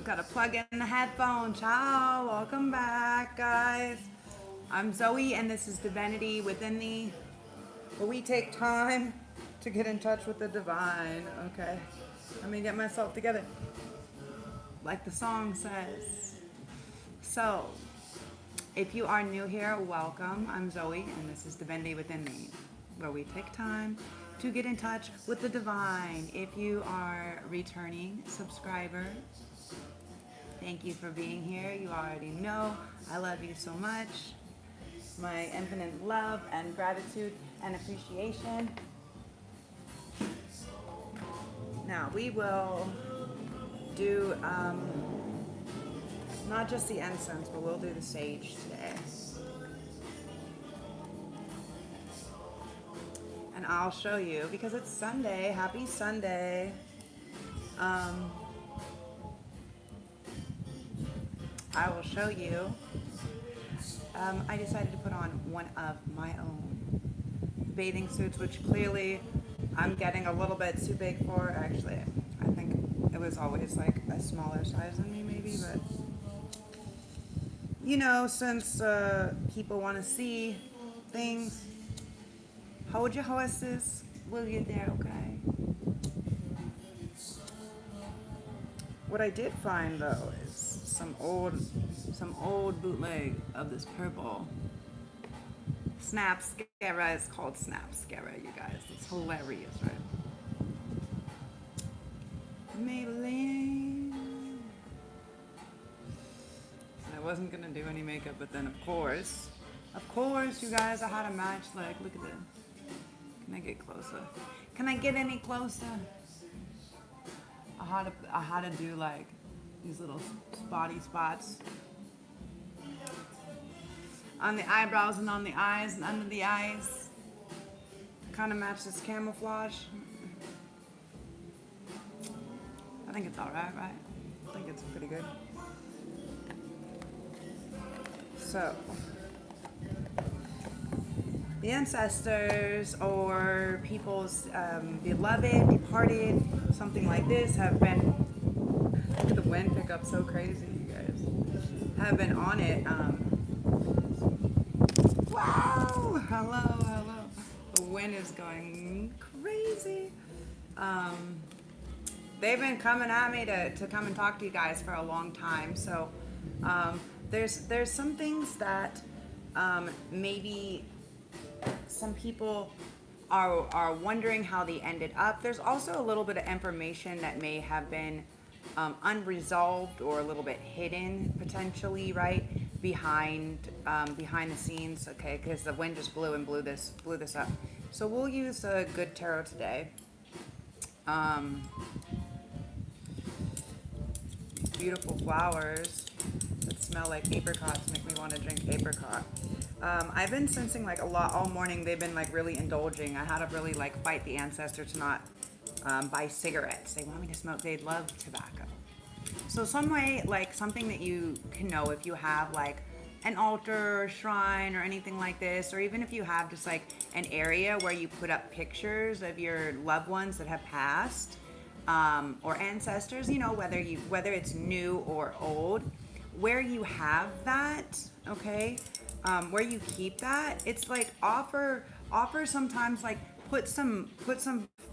Gotta plug in the headphone. Ciao. Welcome back, guys. I'm Zoe, and this is Divinity Within Thee, where we take time to get in touch with the divine. Okay. Let me get myself together. Like the song says. So, if you are new here, welcome. I'm Zoe, and this is Divinity Within Thee, where we take time to get in touch with the divine. If you are returning subscriber, thank you for being here. You already know I love you so much. My infinite love and gratitude and appreciation. Now we will do not just the incense, but we'll do the sage today. And I'll show you, because it's Sunday. Happy Sunday. I will show you. I decided to put on one of my own bathing suits, which clearly I'm getting a little bit too big for. Actually, I think it was always like a smaller size than me, maybe, but you know, since people want to see things, hold your horses. We'll get there, okay? What I did find though is some old bootleg of this purple snapscara. It's called snapscara, you guys. It's hilarious, right? Maybelline. I wasn't gonna do any makeup, but then of course, you guys, I had a match. Like, look at this. Can I get closer? Can I get any closer? I had to do like these little spotty spots on the eyebrows and on the eyes and under the eyes. Kind of match this camouflage. I think it's alright, right? I think it's pretty good. So, the ancestors or people's beloved, departed, something like this, have been, look at the wind pick up so crazy, you guys, have been on it. Wow, hello. The wind is going crazy. They've been coming at me to come and talk to you guys for a long time. So there's some things that maybe some people are wondering how they ended up. There's also a little bit of information that may have been unresolved or a little bit hidden potentially, right, behind the scenes. Okay, because the wind just blew this up. So we'll use a good tarot today. Beautiful flowers that smell like apricots make me want to drink apricot. I've been sensing like a lot all morning. They've been like really indulging. I had to really like fight the ancestor to not buy cigarettes. They want me to smoke. They love tobacco. So some way, like something that you can know if you have like an altar or shrine or anything like this, or even if you have just like an area where you put up pictures of your loved ones that have passed, or ancestors, you know, whether it's new or old, where you have that, okay, where you keep that, it's like offer sometimes, like put some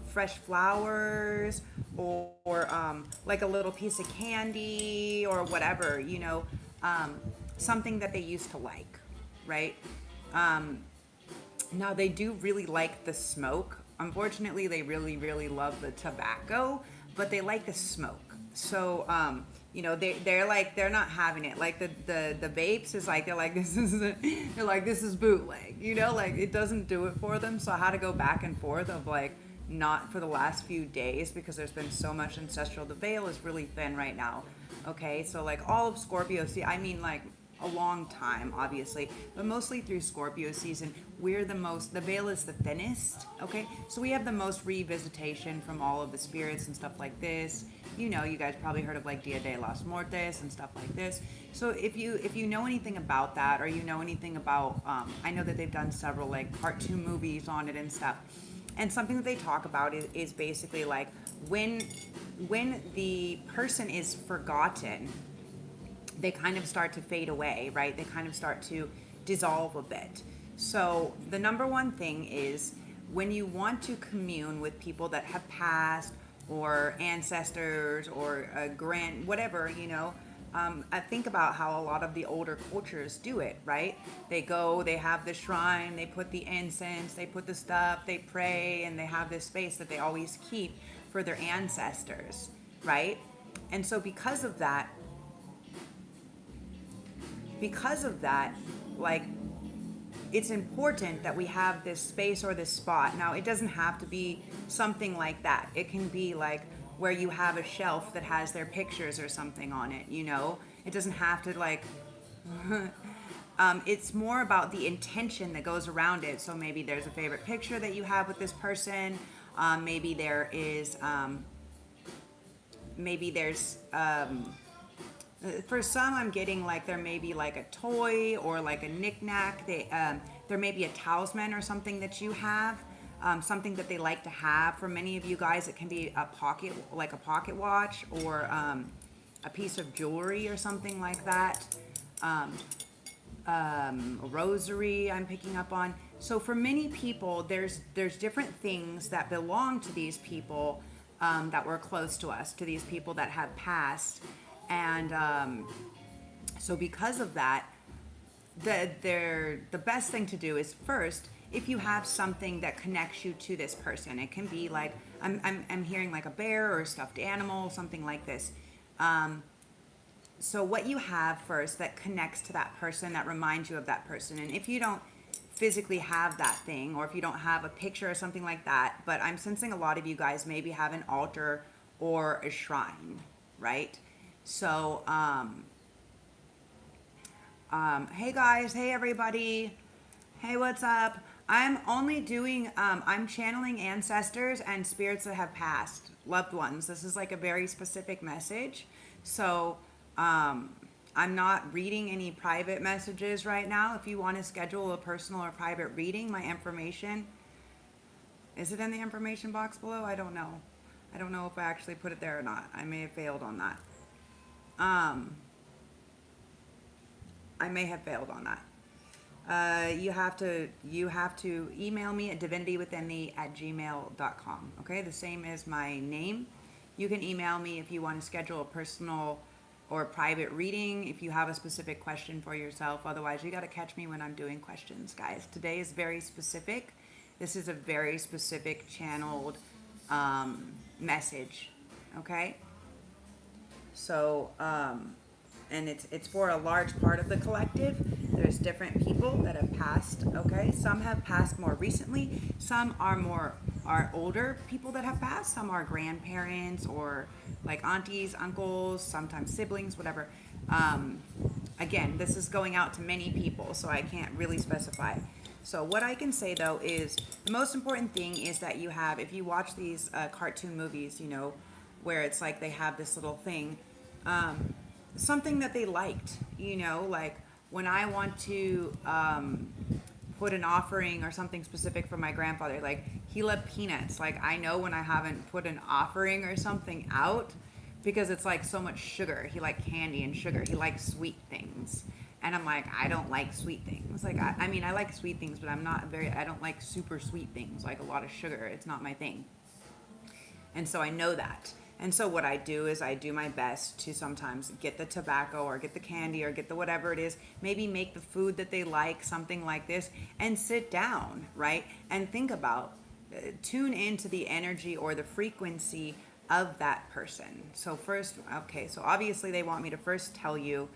fresh flowers or like a little piece of candy or whatever, you know, something that they used to like, right? Now they do really like the smoke. Unfortunately, they really, really love the tobacco, but they like the smoke. So, you know, they're not having it. Like the vapes is like, this is bootleg, you know, like it doesn't do it for them. So I had to go back and forth of like, not for the last few days because there's been so much ancestral. The veil is really thin right now. Okay. So like all of Scorpio, I mean like a long time, obviously, but mostly through Scorpio season, the veil is the thinnest, okay? So we have the most revisitation from all of the spirits and stuff like this. You know, you guys probably heard of like Dia de los Muertos and stuff like this. So if you know anything about that, or you know anything about, I know that they've done several like cartoon movies on it and stuff. And something that they talk about is basically like when when the person is forgotten, they kind of start to fade away, right? They kind of start to dissolve a bit. So the number one thing is when you want to commune with people that have passed, or ancestors, or a grand, whatever, you know, I think about how a lot of the older cultures do it, right? They go, they have the shrine, they put the incense, they put the stuff, they pray, and they have this space that they always keep for their ancestors, right? And so because of that, like, it's important that we have this space or this spot. Now, it doesn't have to be something like that. It can be like where you have a shelf that has their pictures or something on it, you know? It doesn't have to, like, it's more about the intention that goes around it. So maybe there's a favorite picture that you have with this person. Maybe there is, for some, I'm getting like there may be like a toy or like a knickknack. There may be a talisman or something that you have, something that they like to have. For many of you guys, it can be a pocket watch, or a piece of jewelry or something like that. A rosary I'm picking up on. So for many people, there's different things that belong to these people that were close to us, to these people that have passed. And so because of that, the best thing to do is, first, if you have something that connects you to this person, it can be like, I'm hearing like a bear or a stuffed animal, something like this. So what you have first that connects to that person, that reminds you of that person. And if you don't physically have that thing, or if you don't have a picture or something like that, but I'm sensing a lot of you guys maybe have an altar or a shrine, right? So, hey guys, hey everybody, hey, what's up? I'm only doing, I'm channeling ancestors and spirits that have passed, loved ones. This is like a very specific message. So, I'm not reading any private messages right now. If you want to schedule a personal or private reading, my information, is it in the information box below? I don't know. I don't know if I actually put it there or not. I may have failed on that. I may have failed on that. You have to email me at DivinityWithinThee@gmail.com. Okay, the same as my name. You can email me if you want to schedule a personal or private reading, if you have a specific question for yourself. Otherwise, you got to catch me when I'm doing questions, guys. Today is very specific. This is a very specific channeled message. Okay. So, and it's for a large part of the collective. There's different people that have passed, okay? Some have passed more recently. Some are older people that have passed. Some are grandparents, or like aunties, uncles, sometimes siblings, whatever. Again, this is going out to many people, so I can't really specify. So what I can say though is the most important thing is that you have, if you watch these cartoon movies, you know, where it's like they have this little thing, something that they liked, you know, like when I want to put an offering or something specific for my grandfather, like he loved peanuts. Like I know when I haven't put an offering or something out, because it's like so much sugar. He liked candy and sugar. He likes sweet things. And I'm like, I don't like sweet things. Like, I mean, I like sweet things, but I don't like super sweet things, like a lot of sugar. It's not my thing. And so I know that. And so what I do is I do my best to sometimes get the tobacco or get the candy or get the whatever it is, maybe make the food that they like, something like this, and sit down, right? And think about, tune into the energy or the frequency of that person. So first, okay, so obviously they want me to first tell you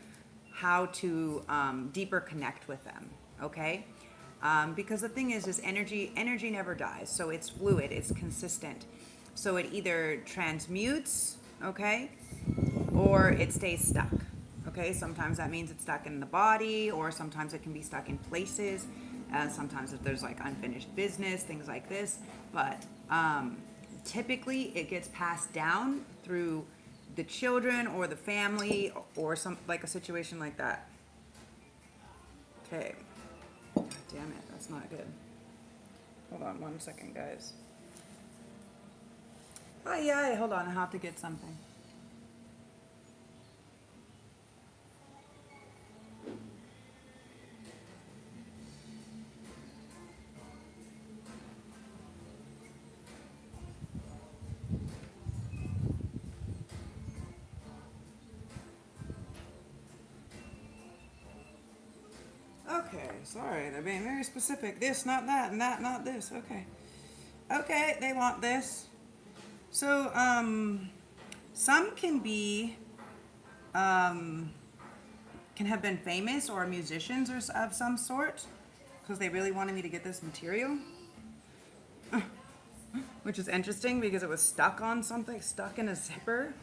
how to deeper connect with them, okay? Because the thing is energy never dies. So it's fluid, it's consistent. So it either transmutes, okay, or it stays stuck, okay? Sometimes that means it's stuck in the body, or sometimes it can be stuck in places. Sometimes if there's like unfinished business, things like this. But typically it gets passed down through the children or the family or some, like a situation like that. Okay. God damn it, that's not good. Hold on one second, guys. Oh yeah, hold on, I have to get something. Okay, sorry, they're being very specific. This, not that, and that, not this. Okay. Okay, they want this. So, some can be, um, can have been famous or musicians or of some sort because they really wanted me to get this material, which is interesting because it was stuck on something, stuck in a zipper.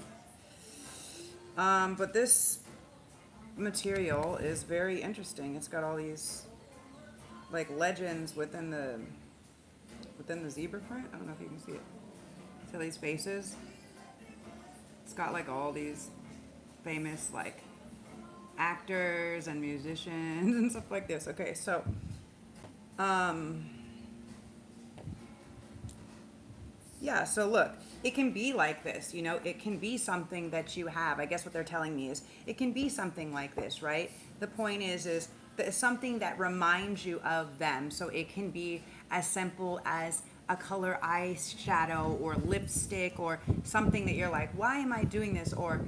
But this material is very interesting. It's got all these like legends within the zebra print. I don't know if you can see it. See these faces? It's got like all these famous like actors and musicians and stuff like this. Okay, so yeah, so look, it can be like this, you know, it can be something that you have. I guess what they're telling me is it can be something like this, right? The point is that it's something that reminds you of them. So it can be as simple as a color eyeshadow or lipstick or something that you're like, why am I doing this? Or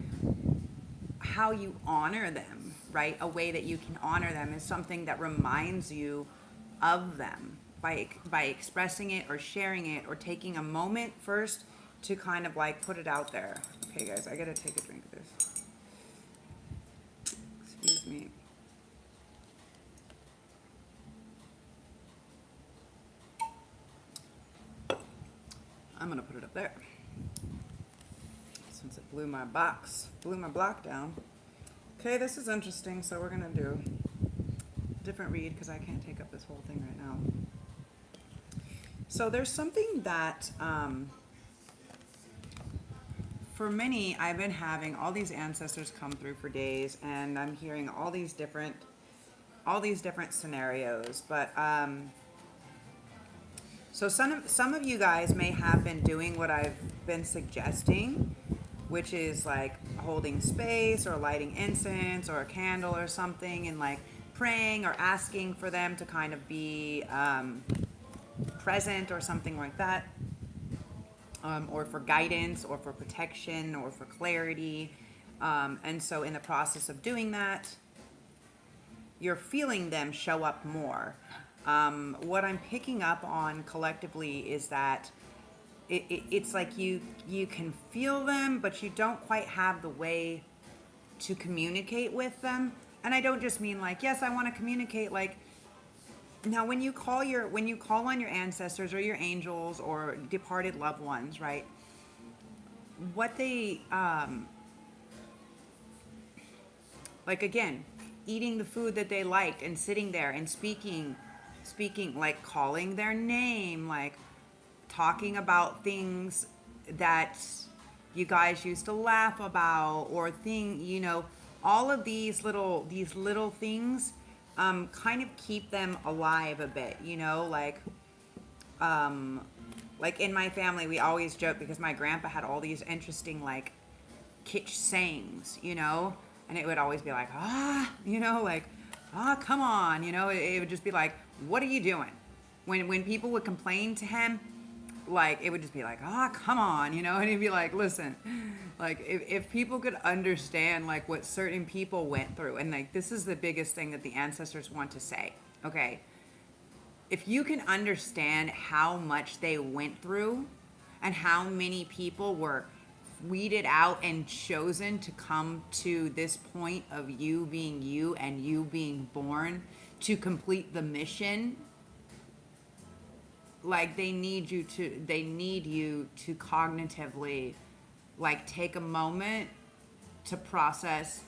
how you honor them, right? A way that you can honor them is something that reminds you of them by expressing it or sharing it or taking a moment first to kind of like put it out there. Okay, guys, I gotta take a drink of this. Excuse me. I'm gonna put it up there since it blew my block down. Okay, this is interesting, so we're gonna do a different read because I can't take up this whole thing right now. So there's something that for many, I've been having all these ancestors come through for days, and I'm hearing all these different scenarios. But so some of you guys may have been doing what I've been suggesting, which is like holding space or lighting incense or a candle or something, and like praying or asking for them to kind of be present or something like that. Or for guidance, or for protection, or for clarity. And so in the process of doing that, you're feeling them show up more. What I'm picking up on collectively is that it's like you can feel them, but you don't quite have the way to communicate with them. And I don't just mean like, yes, I want to communicate, like, now, when you call on your ancestors or your angels or departed loved ones, right? What they like, again, eating the food that they liked and sitting there and speaking, like calling their name, like talking about things that you guys used to laugh about, or all of these little things kind of keep them alive a bit, like in my family, we always joke because my grandpa had all these interesting like kitsch sayings, and it would always be like, come on, it would just be like, what are you doing? When people would complain to him, like, it would just be like, come on, and he'd be like, listen, like, if people could understand, like, what certain people went through, and, like, this is the biggest thing that the ancestors want to say, okay? If you can understand how much they went through and how many people were weeded out and chosen to come to this point of you being you and you being born to complete the mission, like, they need you to cognitively, like, take a moment to process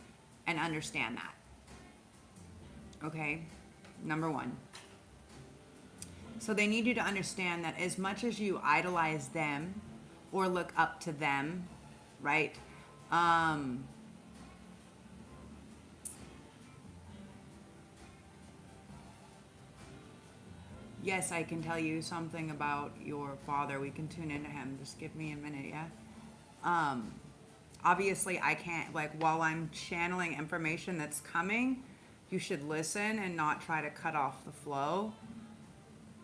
and understand that. Okay? Number one. So they need you to understand that as much as you idolize them or look up to them, right? Yes, I can tell you something about your father. We can tune into him. Just give me a minute, yeah? Um, Obviously, I can't, like, while I'm channeling information that's coming, you should listen and not try to cut off the flow.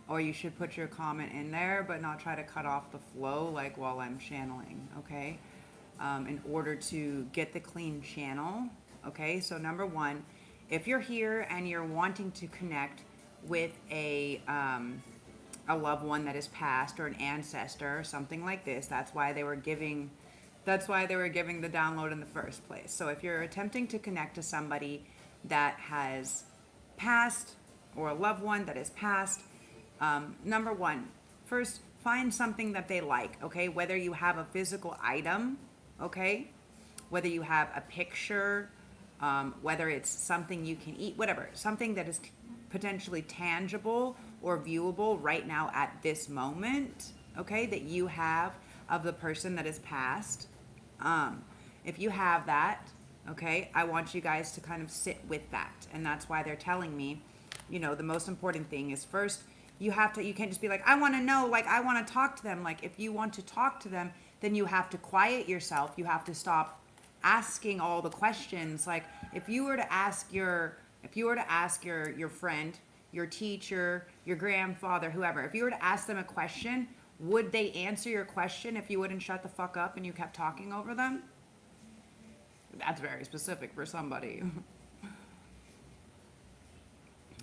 Or you should put your comment in there, but not try to cut off the flow, like, while I'm channeling, okay? In order to get the clean channel, okay? So, number one, if you're here and you're wanting to connect with a loved one that is passed or an ancestor or something like this, that's why they were giving the download in the first place. So if you're attempting to connect to somebody that has passed or a loved one that has passed, number one, first find something that they like, okay? Whether you have a physical item, okay? Whether you have a picture, whether it's something you can eat, whatever, something that is potentially tangible or viewable right now at this moment, okay, that you have of the person that has passed. If you have that, okay, I want you guys to kind of sit with that. And that's why they're telling me, the most important thing is first, you can't just be like, I want to know, like, I want to talk to them. Like, if you want to talk to them, then you have to quiet yourself. You have to stop asking all the questions. Like, if you were to ask your friend, your teacher, your grandfather, whoever, if you were to ask them a question, would they answer your question if you wouldn't shut the fuck up and you kept talking over them? That's very specific for somebody.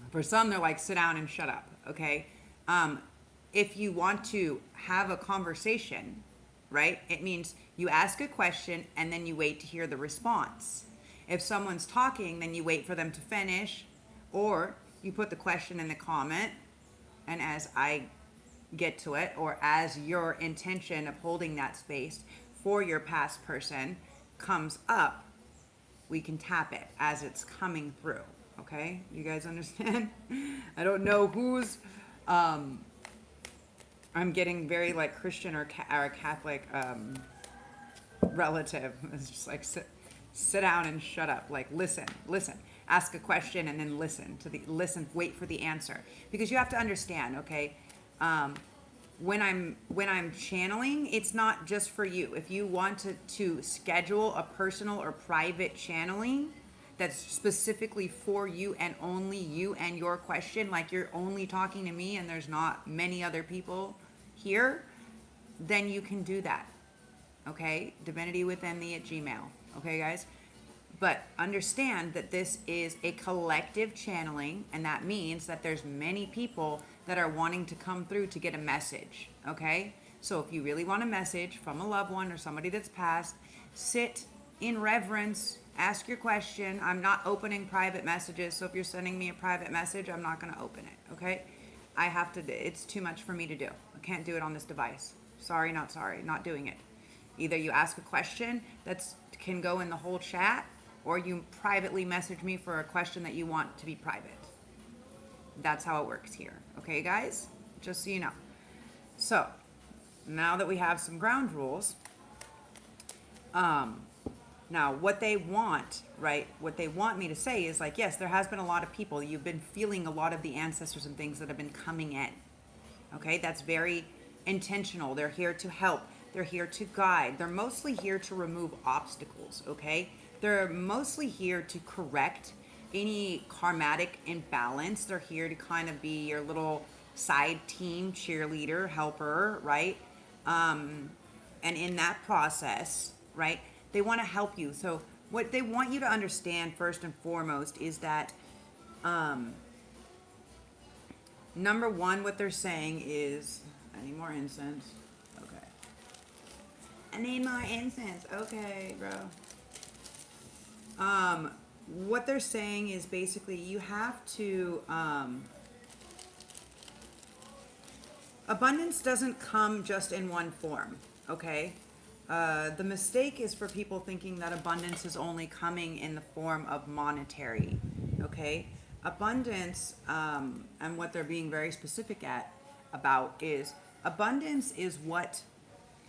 For some, they're like, sit down and shut up, okay? If you want to have a conversation, right, it means you ask a question and then you wait to hear the response. If someone's talking, then you wait for them to finish, or you put the question in the comment, and as I get to it, or as your intention of holding that space for your past person comes up, we can tap it as it's coming through. Okay, you guys understand? I don't know who's I'm getting very like Christian or Catholic relative. It's just like sit down and shut up. Like listen. Ask a question and then listen. Wait for the answer, because you have to understand. Okay, when I'm channeling, it's not just for you. If you want to schedule a personal or private channeling that's specifically for you and only you and your question, like you're only talking to me and there's not many other people here, then you can do that. Okay, DivinityWithinThee at Gmail. Okay, guys. But understand that this is a collective channeling, and that means that there's many people that are wanting to come through to get a message, okay? So if you really want a message from a loved one or somebody that's passed, sit in reverence, ask your question. I'm not opening private messages, so if you're sending me a private message, I'm not going to open it, okay? It's too much for me to do. I can't do it on this device. Sorry, not doing it. Either you ask a question that can go in the whole chat, or you privately message me for a question that you want to be private. That's how it works here. Okay, guys? Just so you know. So, now that we have some ground rules, now what they want, right, what they want me to say is like, yes, there has been a lot of people. You've been feeling a lot of the ancestors and things that have been coming in. Okay, that's very intentional. They're here to help. They're here to guide. They're mostly here to remove obstacles, okay? They're mostly here to correct any karmatic imbalance. They're here to kind of be your little side team cheerleader, helper, right? And in that process, right, they want to help you. So what they want you to understand first and foremost is that number one, what they're saying is, I need more incense. Okay. I need more incense. Okay, bro. What they're saying is basically you have to, abundance doesn't come just in one form, okay? The mistake is for people thinking that abundance is only coming in the form of monetary, okay? Abundance, and what they're being very specific about is abundance is what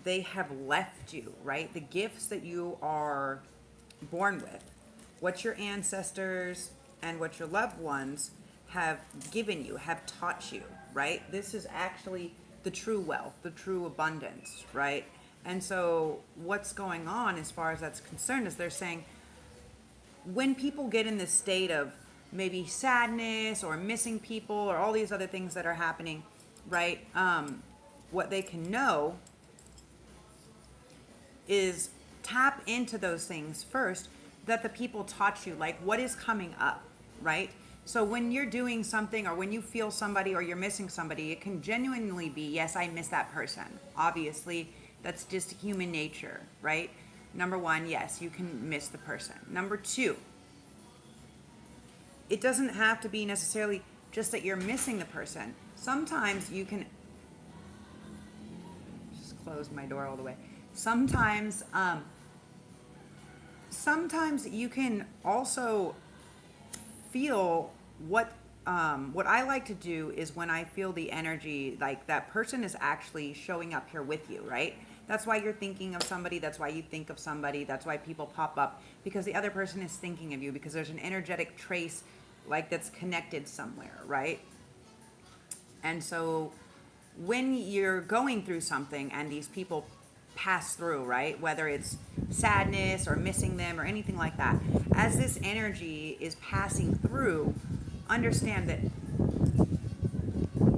they have left you, right? The gifts that you are born with, what your ancestors and what your loved ones have given you, have taught you, right? This is actually the true wealth, the true abundance, right? And so what's going on as far as that's concerned is they're saying when people get in this state of maybe sadness or missing people or all these other things that are happening, right? What they can know is tap into those things first that the people taught you, like what is coming up, right? So when you're doing something or when you feel somebody or you're missing somebody, it can genuinely be, yes, I miss that person. Obviously, that's just human nature, right? Number one, yes, you can miss the person. Number two, it doesn't have to be necessarily just that you're missing the person. Sometimes you can, just close my door all the way. Sometimes you can also feel what I like to do is when I feel the energy, like that person is actually showing up here with you, right? That's why you're thinking of somebody. That's why you think of somebody. That's why people pop up, because the other person is thinking of you, because there's an energetic trace like that's connected somewhere, right? And so when you're going through something and these people pass through, right? Whether it's sadness or missing them or anything like that, as this energy is passing through, understand that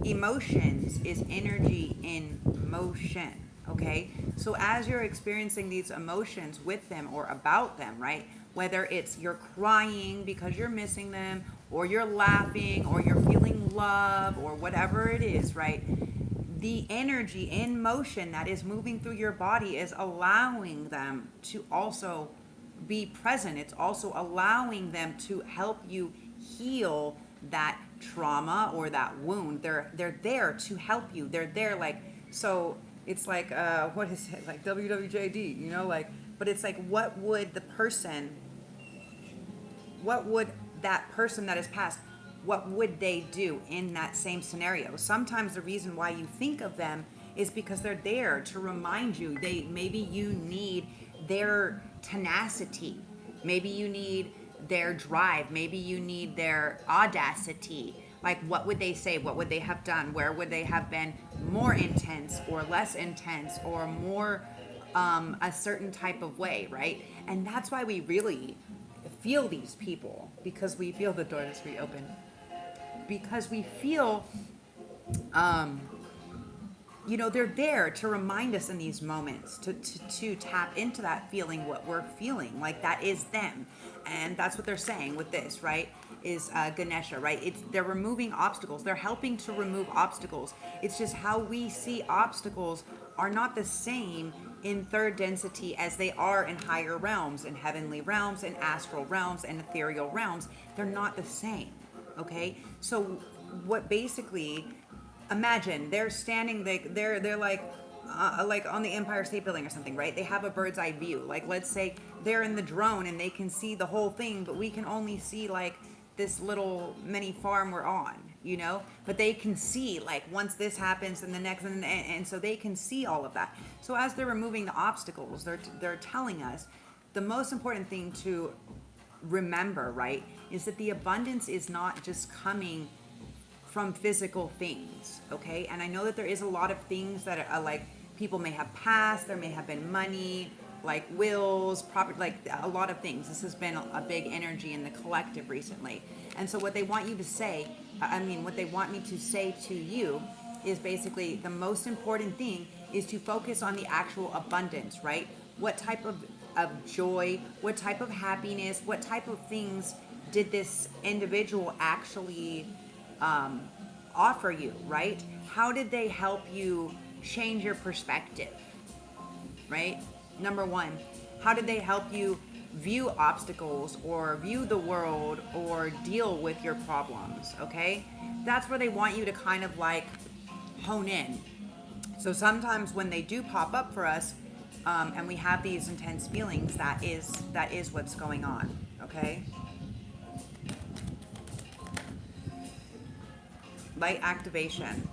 emotions is energy in motion, okay? So as you're experiencing these emotions with them or about them, right? Whether it's you're crying because you're missing them, or you're laughing, or you're feeling love, or whatever it is, right? The energy in motion that is moving through your body is allowing them to also be present. It's also allowing them to help you heal that trauma or that wound. They're there to help you. They're there, like, so it's like what is it, like WWJD, you know, like, but it's like what would that person that has passed, what would they do in that same scenario? Sometimes the reason why you think of them is because they're there to remind you. Maybe you need their tenacity. Maybe you need their drive. Maybe you need their audacity. Like, what would they say? What would they have done? Where would they have been more intense or less intense or more a certain type of way, right? And that's why we really feel these people, because we feel the door is reopened. Because we feel, they're there to remind us in these moments to tap into that feeling, what we're feeling, like that is them. And that's what they're saying with this, right? Is Ganesha, right? They're removing obstacles. They're helping to remove obstacles. It's just how we see obstacles are not the same in third density as they are in higher realms, in heavenly realms, in astral realms, and ethereal realms. They're not the same. Okay, so what basically, imagine they're standing, they're like on the Empire State Building or something, right? They have a bird's eye view. Like, let's say they're in the drone and they can see the whole thing, but we can only see like this little mini farm we're on, you know? But they can see, like, once this happens and the next, and so they can see all of that. So as they're removing the obstacles, they're telling us the most important thing to remember, right, is that the abundance is not just coming from physical things, okay? And I know that there is a lot of things that are like people may have passed, there may have been money, like wills, property, like a lot of things. This has been a big energy in the collective recently. And so what they want you to say, what they want me to say to you is basically the most important thing is to focus on the actual abundance, right? What type of joy, what type of happiness, what type of things did this individual actually offer you, right? How did they help you change your perspective, right? Number one, how did they help you view obstacles or view the world or deal with your problems, okay? That's where they want you to kind of like hone in. So sometimes when they do pop up for us, and we have these intense feelings, that is what's going on, okay? Light activation.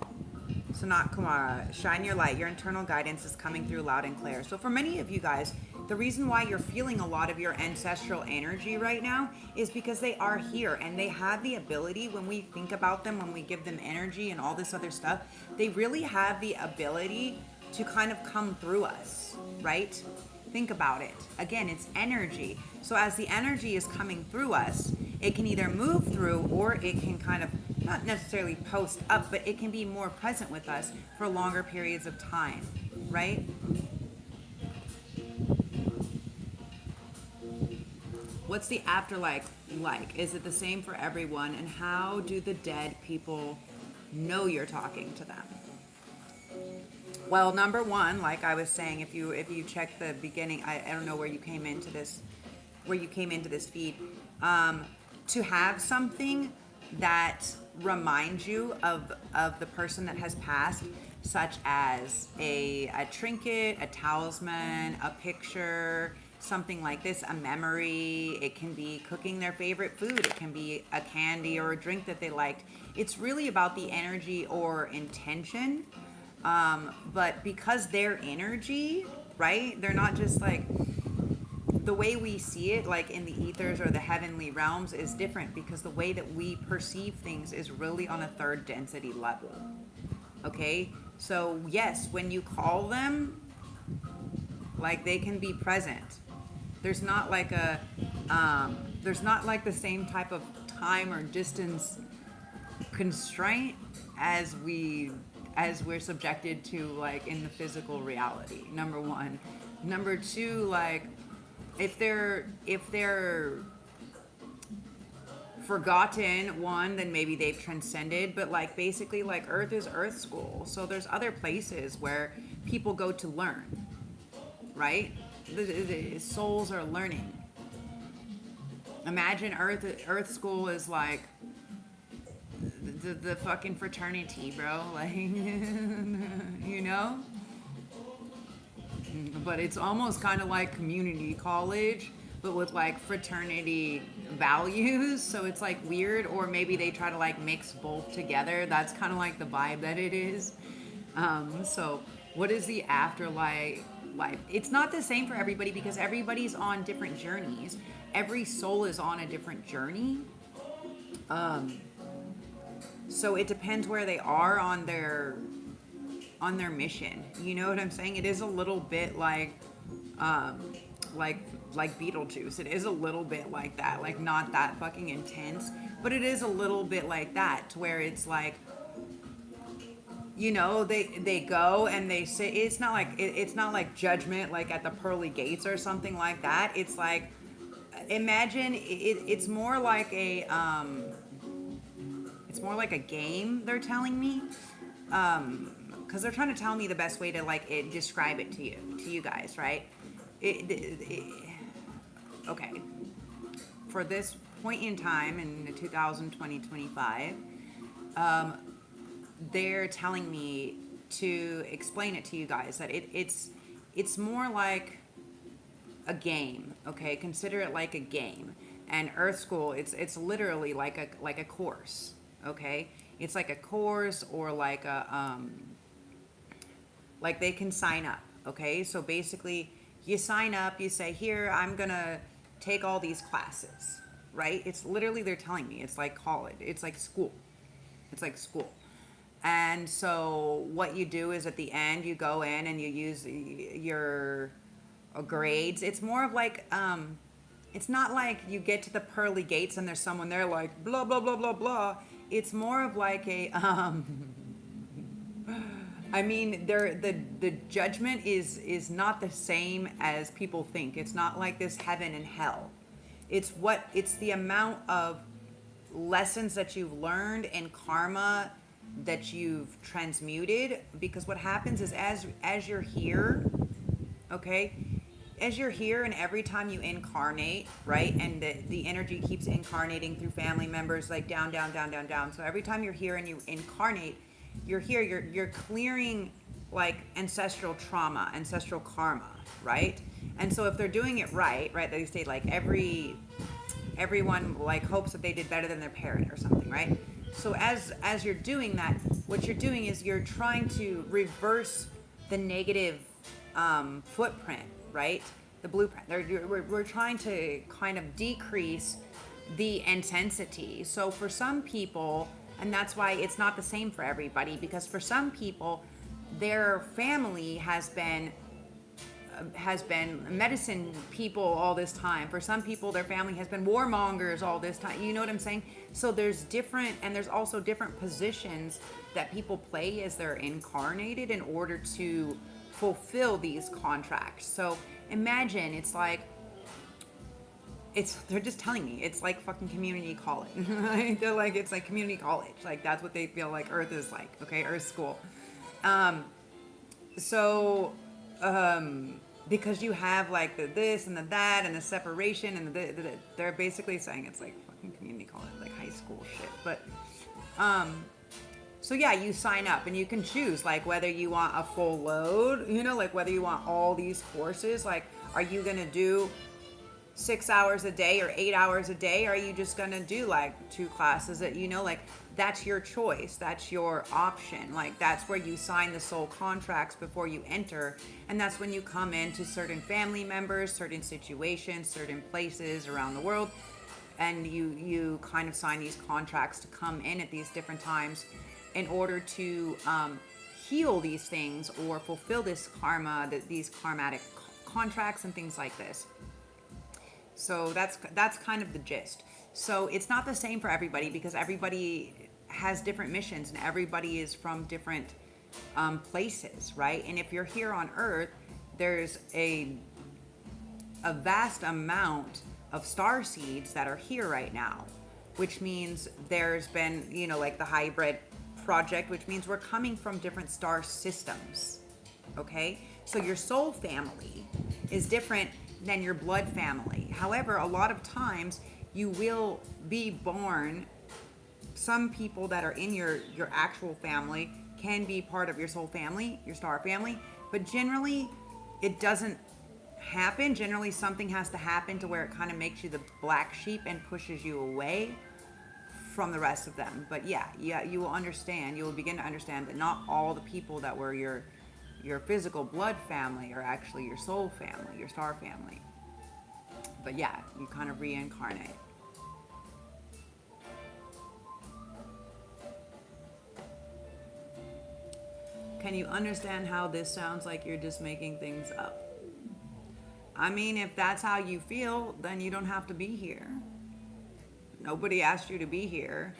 Sanat Kumara, shine your light. Your internal guidance is coming through loud and clear. So for many of you guys, the reason why you're feeling a lot of your ancestral energy right now is because they are here and they have the ability, when we think about them, when we give them energy and all this other stuff, they really have the ability to kind of come through us, right? Think about it. Again, it's energy. So as the energy is coming through us, it can either move through or it can kind of not necessarily post up, but it can be more present with us for longer periods of time, right? What's the afterlife like? Is it the same for everyone? And how do the dead people know you're talking to them? Well, number one, like I was saying, if you check the beginning, I don't know where you came into this feed, to have something that reminds you of the person that has passed, such as a trinket, a talisman, a picture, something like this, a memory. It can be cooking their favorite food. It can be a candy or a drink that they liked. It's really about the energy or intention. But because their energy, right, they're not just like, the way we see it, like in the ethers or the heavenly realms, is different because the way that we perceive things is really on a third density level. Okay? So yes, when you call them, like, they can be present. There's not like there's not like the same type of time or distance constraint as we're subjected to, like, in the physical reality. Number one. Number two, like, if they're forgotten, one, then maybe they've transcended, but like basically, like, Earth is Earth school, so there's other places where people go to learn, right? The souls are learning. Imagine Earth school is like the fucking fraternity, bro, like, you know? But it's almost kind of like community college, but with like fraternity values. So it's like weird, or maybe they try to like mix both together. That's kind of like the vibe that it is. So what is the afterlife like? It's not the same for everybody because everybody's on different journeys. Every soul is on a different journey. So it depends where they are on their mission. You know what I'm saying? It is a little bit like Beetlejuice. It is a little bit like that. Like, not that fucking intense, but it is a little bit like that, to where it's like, you know, they go and they say, it's not like judgment, like at the pearly gates or something like that. It's like, imagine it's more like a game, they're telling me, because they're trying to tell me the best way to like describe it to you guys, right? Okay, for this point in time in the 2020-25, they're telling me to explain it to you guys that it's more like a game. Okay, consider it like a game. And Earth School, it's literally like a course. Okay, it's like a course, or like a like they can sign up. Okay, so basically you sign up, you say, here, I'm gonna take all these classes, right? It's literally, they're telling me, it's like college, it's like school. And so what you do is at the end, you go in and you use your grades. It's more of like, it's not like you get to the pearly gates and there's someone there like, blah, blah, blah, blah, blah. It's more of like a, I mean, the judgment is not the same as people think. It's not like this heaven and hell. It's the amount of lessons that you've learned and karma that you've transmuted. Because what happens is as you're here, okay, as you're here, and every time you incarnate, right, and the energy keeps incarnating through family members, like down, down, down, down, down. So every time you're here and you incarnate, you're here, you're clearing like ancestral trauma, ancestral karma, right? And so if they're doing it right, they say like everyone like hopes that they did better than their parent or something, right? So as you're doing that, what you're doing is you're trying to reverse the negative footprint, right? The blueprint. We're trying to kind of decrease the intensity. So for some people, and that's why it's not the same for everybody, because for some people, their family has been medicine people all this time. For some people, their family has been warmongers all this time. You know what I'm saying? So there's also different positions that people play as they're incarnated in order to fulfill these contracts. So imagine they're just telling me it's like fucking community college. They're like, it's like community college. Like that's what they feel like Earth is like. Okay, Earth school. Because you have like the this and the that and the separation and they're basically saying it's like fucking community college, like high school shit. But so yeah, you sign up and you can choose like whether you want a full load, like whether you want all these courses. Like, are you gonna do 6 hours a day or 8 hours a day? Or are you just gonna do like 2 classes that like that's your choice, that's your option. Like that's where you sign the soul contracts before you enter, and that's when you come into certain family members, certain situations, certain places around the world, and you kind of sign these contracts to come in at these different times in order to heal these things or fulfill this karma, these karmatic contracts and things like this. So that's kind of the gist. So it's not the same for everybody because everybody has different missions and everybody is from different places, right? And if you're here on Earth, there's a vast amount of star seeds that are here right now, which means there's been, like the hybrid project, which means we're coming from different star systems, okay? So your soul family is different than your blood family. However, a lot of times you will be born, some people that are in your actual family can be part of your soul family, your star family, but generally it doesn't happen. Generally something has to happen to where it kind of makes you the black sheep and pushes you away from the rest of them. But yeah, you will begin to understand that not all the people that were your physical blood family are actually your soul family, your star family. But yeah, you kind of reincarnate. Can you understand how this sounds like you're just making things up? I mean, if that's how you feel, then you don't have to be here. Nobody asked you to be here.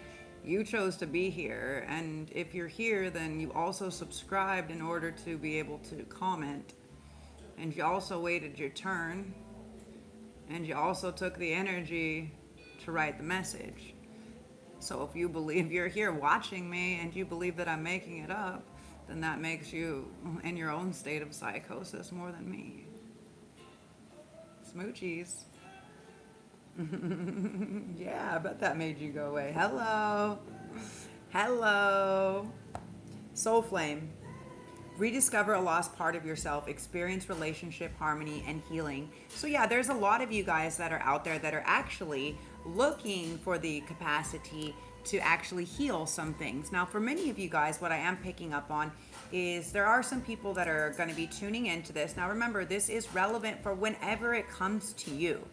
You chose to be here. And if you're here, then you also subscribed in order to be able to comment. And you also waited your turn. And you also took the energy to write the message. So if you believe you're here watching me and you believe that I'm making it up, then that makes you in your own state of psychosis more than me. Smoochies. Yeah, I bet that made you go away. Hello. Hello. Soul Flame. Rediscover a lost part of yourself, experience relationship harmony and healing. So yeah, there's a lot of you guys that are out there that are actually looking for the capacity to actually heal some things. Now, for many of you guys, what I am picking up on is there are some people that are going to be tuning into this. Now, remember, this is relevant for whenever it comes to you.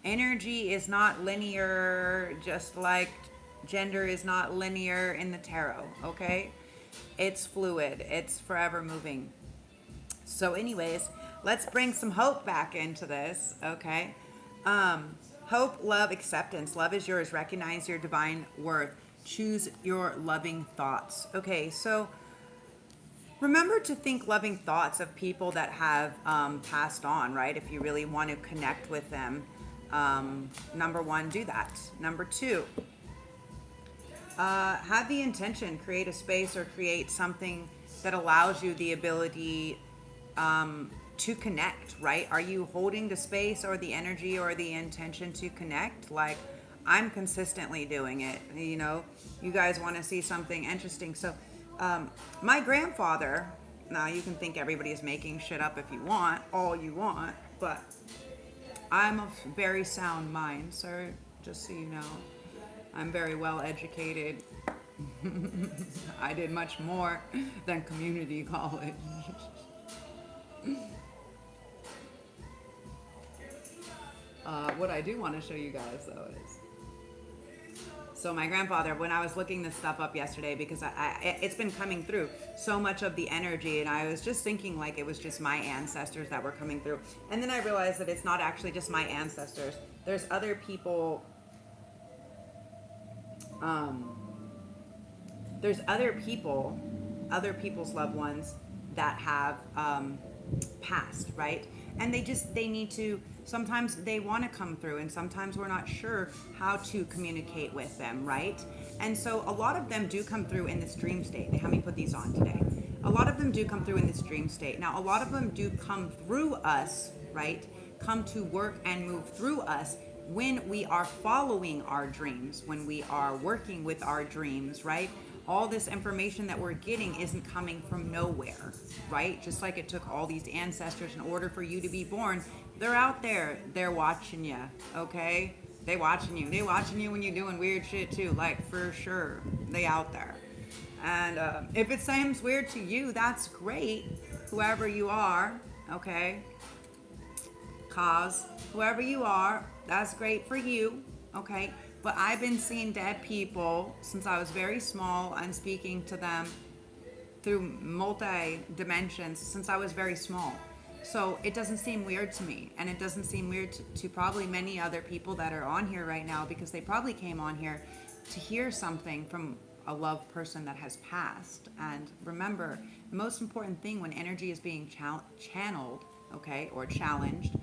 Energy is not linear, just like gender is not linear in the tarot, okay? It's fluid. It's forever moving. So anyways, let's bring some hope back into this, okay? Hope, love, acceptance. Love is yours. Recognize your divine worth. Choose your loving thoughts. Okay, so remember to think loving thoughts of people that have passed on, right? If you really want to connect with them. Number one, do that. Number two, have the intention, create a space or create something that allows you the ability to connect, right? Are you holding the space or the energy or the intention to connect? Like, I'm consistently doing it. You guys want to see something interesting. So my grandfather, now you can think everybody is making shit up if you want, all you want, but I'm of very sound mind, sir, just so you know. I'm very well educated I did much more than community college. What I do want to show you guys though is, so my grandfather, when I was looking this stuff up yesterday, because it's been coming through so much of the energy, and I was just thinking like it was just my ancestors that were coming through. And then I realized that it's not actually just my ancestors. There's other people, there's other people's loved ones that have passed, right? And they need to, sometimes they want to come through, and sometimes we're not sure how to communicate with them, right? And so a lot of them do come through in this dream state. They had me put these on today. A lot of them do come through in this dream state. Now, a lot of them do come through us, right? Come to work and move through us when we are following our dreams, when we are working with our dreams, right? All this information that we're getting isn't coming from nowhere, right? Just like it took all these ancestors in order for you to be born. They're out there. They're watching you, okay? They watching you. They watching you when you're doing weird shit too, like for sure. They out there. And if it seems weird to you, that's great. Whoever you are, okay? Cause whoever you are, that's great for you, okay? But I've been seeing dead people since I was very small and speaking to them through multi-dimensions since I was very small. So it doesn't seem weird to me, and it doesn't seem weird to probably many other people that are on here right now, because they probably came on here to hear something from a loved person that has passed. And remember, the most important thing when energy is being channeled, okay, or challenged,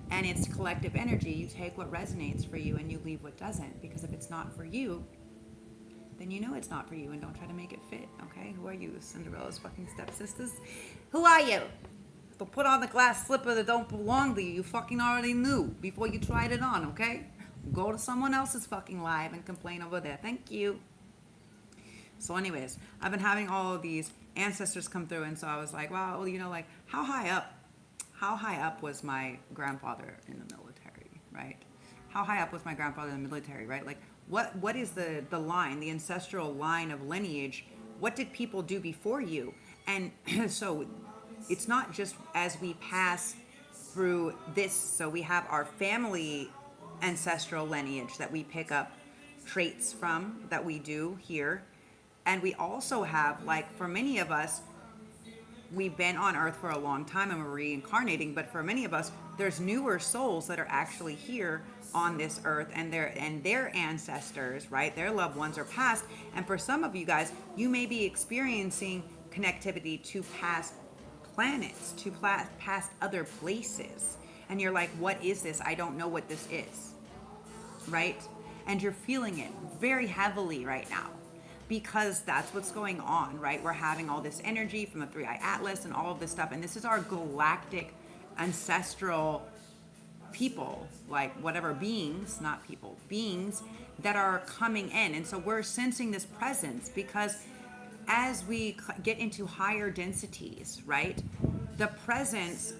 and it's collective energy, you take what resonates for you and you leave what doesn't. Because if it's not for you, then you know it's not for you, and don't try to make it fit, okay? Who are you, Cinderella's fucking stepsisters? Who are you? Don't put on the glass slipper that don't belong to you. You fucking already knew before you tried it on, okay? Go to someone else's fucking live and complain over there. Thank you. So anyways, I've been having all of these ancestors come through, and so I was like, wow, well, you know, like, how high up was my grandfather in the military, right? How high up was my grandfather in the military, right? Like, what is the line, the ancestral line of lineage? What did people do before you? And so it's not just as we pass through this, so we have our family ancestral lineage that we pick up traits from, that we do here. And we also have, like, for many of us, we've been on earth for a long time and we're reincarnating, but for many of us, there's newer souls that are actually here on this earth, and their ancestors, right? Their loved ones are past. And for some of you guys, you may be experiencing connectivity to past planets, to past other places. And you're like, what is this? I don't know what this is, right? And you're feeling it very heavily right now, because that's what's going on, right? We're having all this energy from the Three-Eye Atlas and all of this stuff. And this is our galactic ancestral people, like whatever beings, not people, beings that are coming in. And so we're sensing this presence, because as we get into higher densities, right? The presence,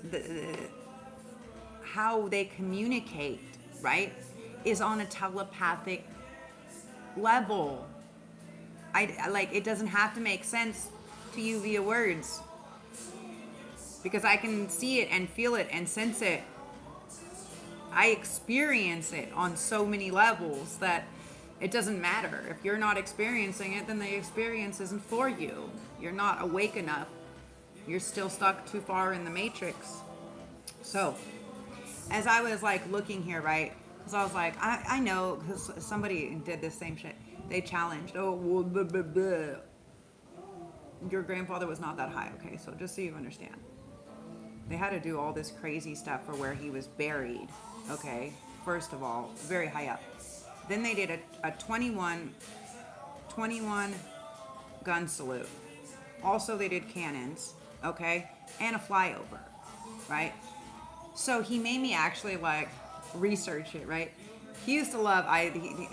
how they communicate, right, is on a telepathic level. Like, it doesn't have to make sense to you via words, because I can see it and feel it and sense it. I experience it on so many levels that it doesn't matter. If you're not experiencing it, then the experience isn't for you. You're not awake enough. You're still stuck too far in the matrix. So, as I was like looking here, right, because I was like, I know, because somebody did this same shit. They challenged, oh, well, blah, blah, blah. Your grandfather was not that high, okay? So just so you understand. They had to do all this crazy stuff for where he was buried, okay? First of all, very high up. Then they did a 21 gun salute. Also, they did cannons, okay? And a flyover, right? So he made me actually, like, research it, right? He used to love,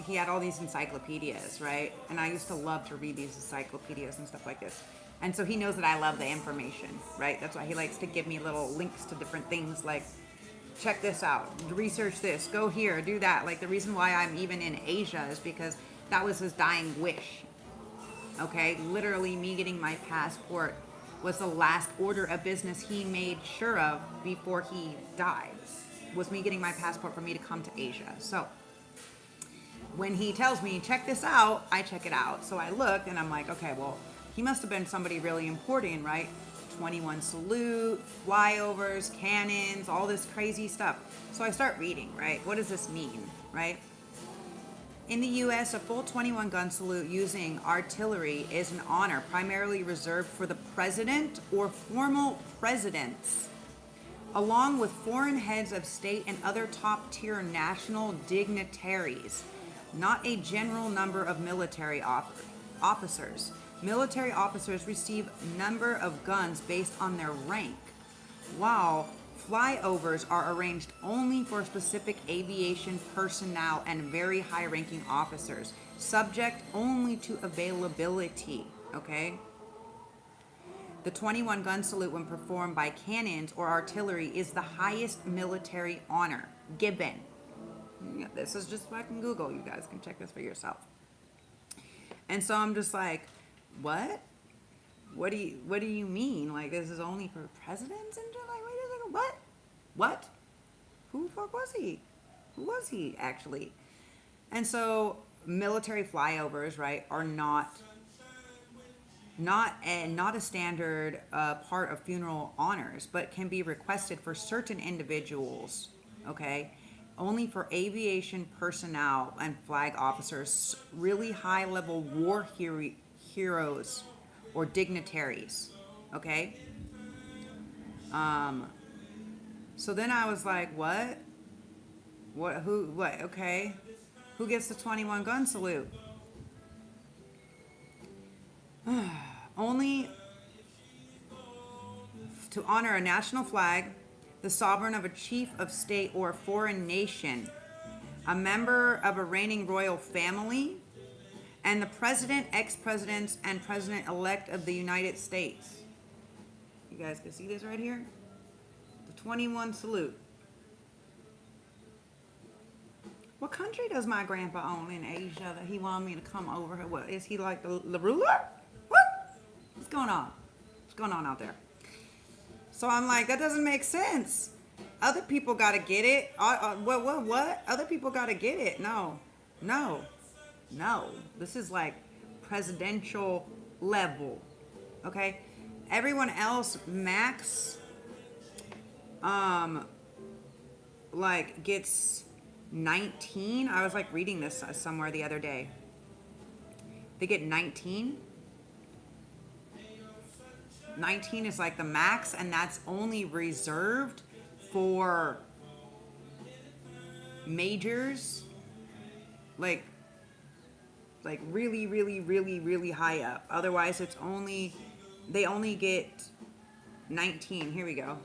he had all these encyclopedias, right? And I used to love to read these encyclopedias and stuff like this. And so he knows that I love the information, right? That's why he likes to give me little links to different things, like, check this out, research this, go here, do that. Like, the reason why I'm even in Asia is because that was his dying wish. Okay, literally me getting my passport was the last order of business he made sure of before he died. Was me getting my passport for me to come to Asia. So when he tells me, check this out, I check it out. So I looked and I'm like, okay, well, he must have been somebody really important, right? 21 salute, flyovers, cannons, all this crazy stuff. So I start reading, right? What does this mean, right? In the U.S., a full 21 gun salute using artillery is an honor primarily reserved for the president or formal presidents, along with foreign heads of state and other top-tier national dignitaries, not a general number of military officers. Military officers receive number of guns based on their rank, while flyovers are arranged only for specific aviation personnel and very high-ranking officers, subject only to availability, okay? The 21 gun salute when performed by cannons or artillery is the highest military honor given. Yeah, this is just fucking Google. You guys can check this for yourself. And so I'm just like, what? What do you mean? Like, this is only for presidents and shit? Like, wait a second, what? What? Who the fuck was he? Who was he actually? And so military flyovers, right, are not a standard part of funeral honors, but can be requested for certain individuals, okay? Only for aviation personnel and flag officers, really high-level war heroes or dignitaries, okay? So then I was like, what? What? Who? What? Okay. Who gets the 21 gun salute? Only to honor a national flag, the sovereign of a chief of state or a foreign nation, a member of a reigning royal family, and the president, ex-presidents, and president-elect of the United States. You guys can see this right here? The 21 salute. What country does my grandpa own in Asia that he wanted me to come over here? What, is he like the ruler? What? What's going on? What's going on out there? So I'm like, that doesn't make sense. Other people got to get it. What? Other people got to get it. No. This is like presidential level. Okay? Everyone else max like gets 19. I was like reading this somewhere the other day. They get 19. 19 is like the max, and that's only reserved for majors, like really high up. Otherwise, they only get 19. Here we go.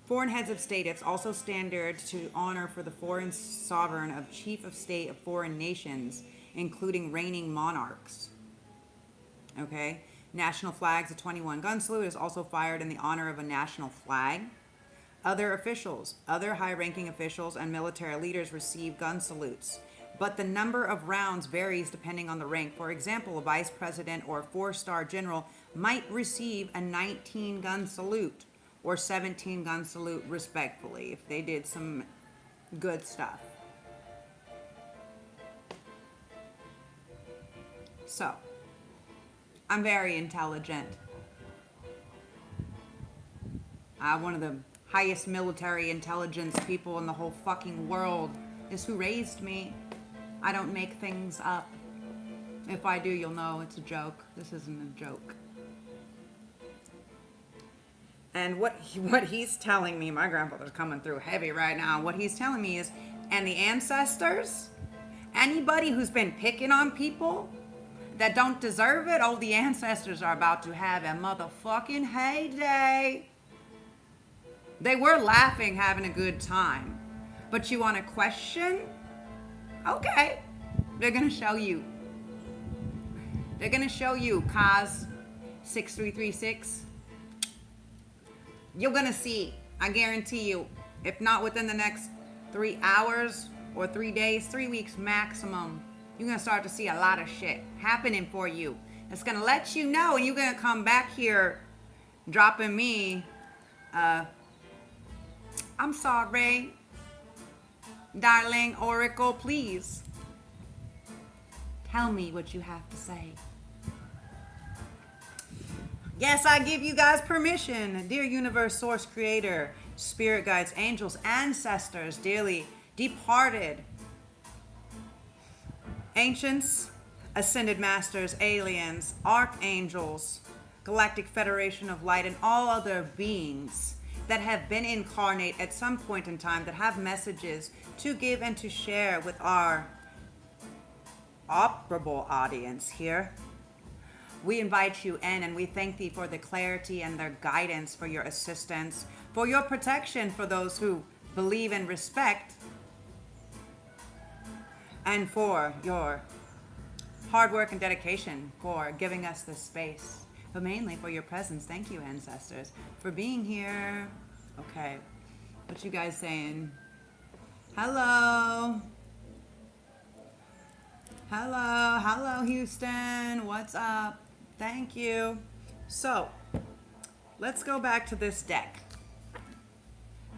Foreign heads of state. It's also standard to honor for the foreign sovereign of chief of state of foreign nations, including reigning monarchs. Okay. National flags, a 21 gun salute is also fired in the honor of a national flag. Other officials, other high-ranking officials and military leaders receive gun salutes, but the number of rounds varies depending on the rank. For example, a vice president or a 4-star general might receive a 19 gun salute or 17 gun salute respectfully if they did some good stuff. So, I'm very intelligent. One of the highest military intelligence people in the whole fucking world is who raised me. I don't make things up. If I do, you'll know it's a joke. This isn't a joke. And what he's telling me, my grandfather's coming through heavy right now. What he's telling me is, and the ancestors, anybody who's been picking on people that don't deserve it, the ancestors are about to have a motherfucking heyday. They were laughing, having a good time. But you want a question? Okay. They're going to show you. They're going to show you, Kaz 6336. You're going to see. I guarantee you. If not within the next 3 hours or 3 days, 3 weeks maximum, you're going to start to see a lot of shit happening for you. It's gonna let you know, and you're gonna come back here dropping me, I'm sorry, darling Oracle, please tell me what you have to say. Yes, I give you guys permission. Dear universe, source, creator, spirit guides, angels, ancestors, dearly departed, ancients, ascended masters, aliens, archangels, galactic federation of light, and all other beings that have been incarnate at some point in time, that have messages to give and to share with our operable audience here. We invite you in, and we thank thee for the clarity and their guidance, for your assistance, for your protection for those who believe and respect, and for your hard work and dedication for giving us this space, but mainly for your presence. Thank you, ancestors, for being here. Okay, what you guys saying? Hello. Hello, Houston. What's up? Thank you. So, let's go back to this deck.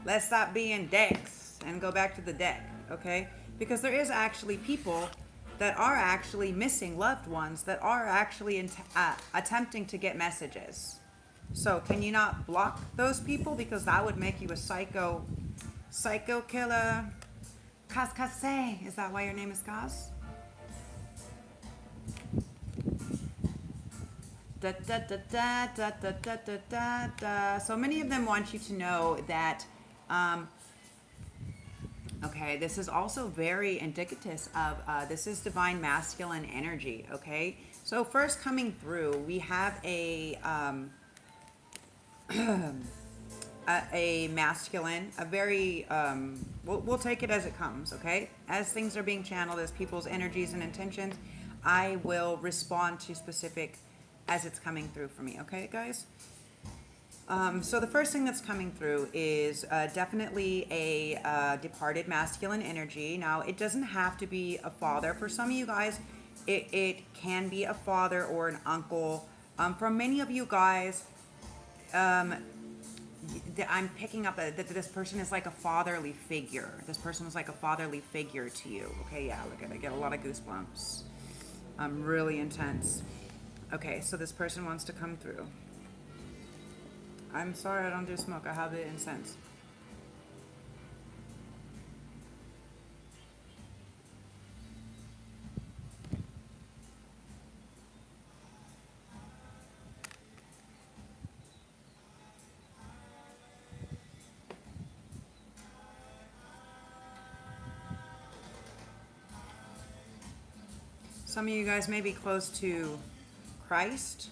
Let's stop being decks and go back to the deck, okay? Because there is actually people that are actually missing loved ones, that are actually attempting to get messages. So, can you not block those people? Because that would make you a psycho killer. Kase, is that why your name is Kaz? Da, da, da, da, da, da, da, da, da, da. So many of them want you to know that, okay, this is also very indicative of, this is divine masculine energy, okay? So first coming through, we have a masculine, a very, we'll take it as it comes, okay? As things are being channeled, as people's energies and intentions, I will respond to specific as it's coming through for me, okay, guys? So the first thing that's coming through is definitely a departed masculine energy. Now, it doesn't have to be a father. For some of you guys, it can be a father or an uncle. For many of you guys, I'm picking up that this person is like a fatherly figure. This person is like a fatherly figure to you. Okay, yeah, look at it. I get a lot of goosebumps. Really intense. Okay, so this person wants to come through. I'm sorry I don't do smoke. I have the incense. Some of you guys may be close to Christ,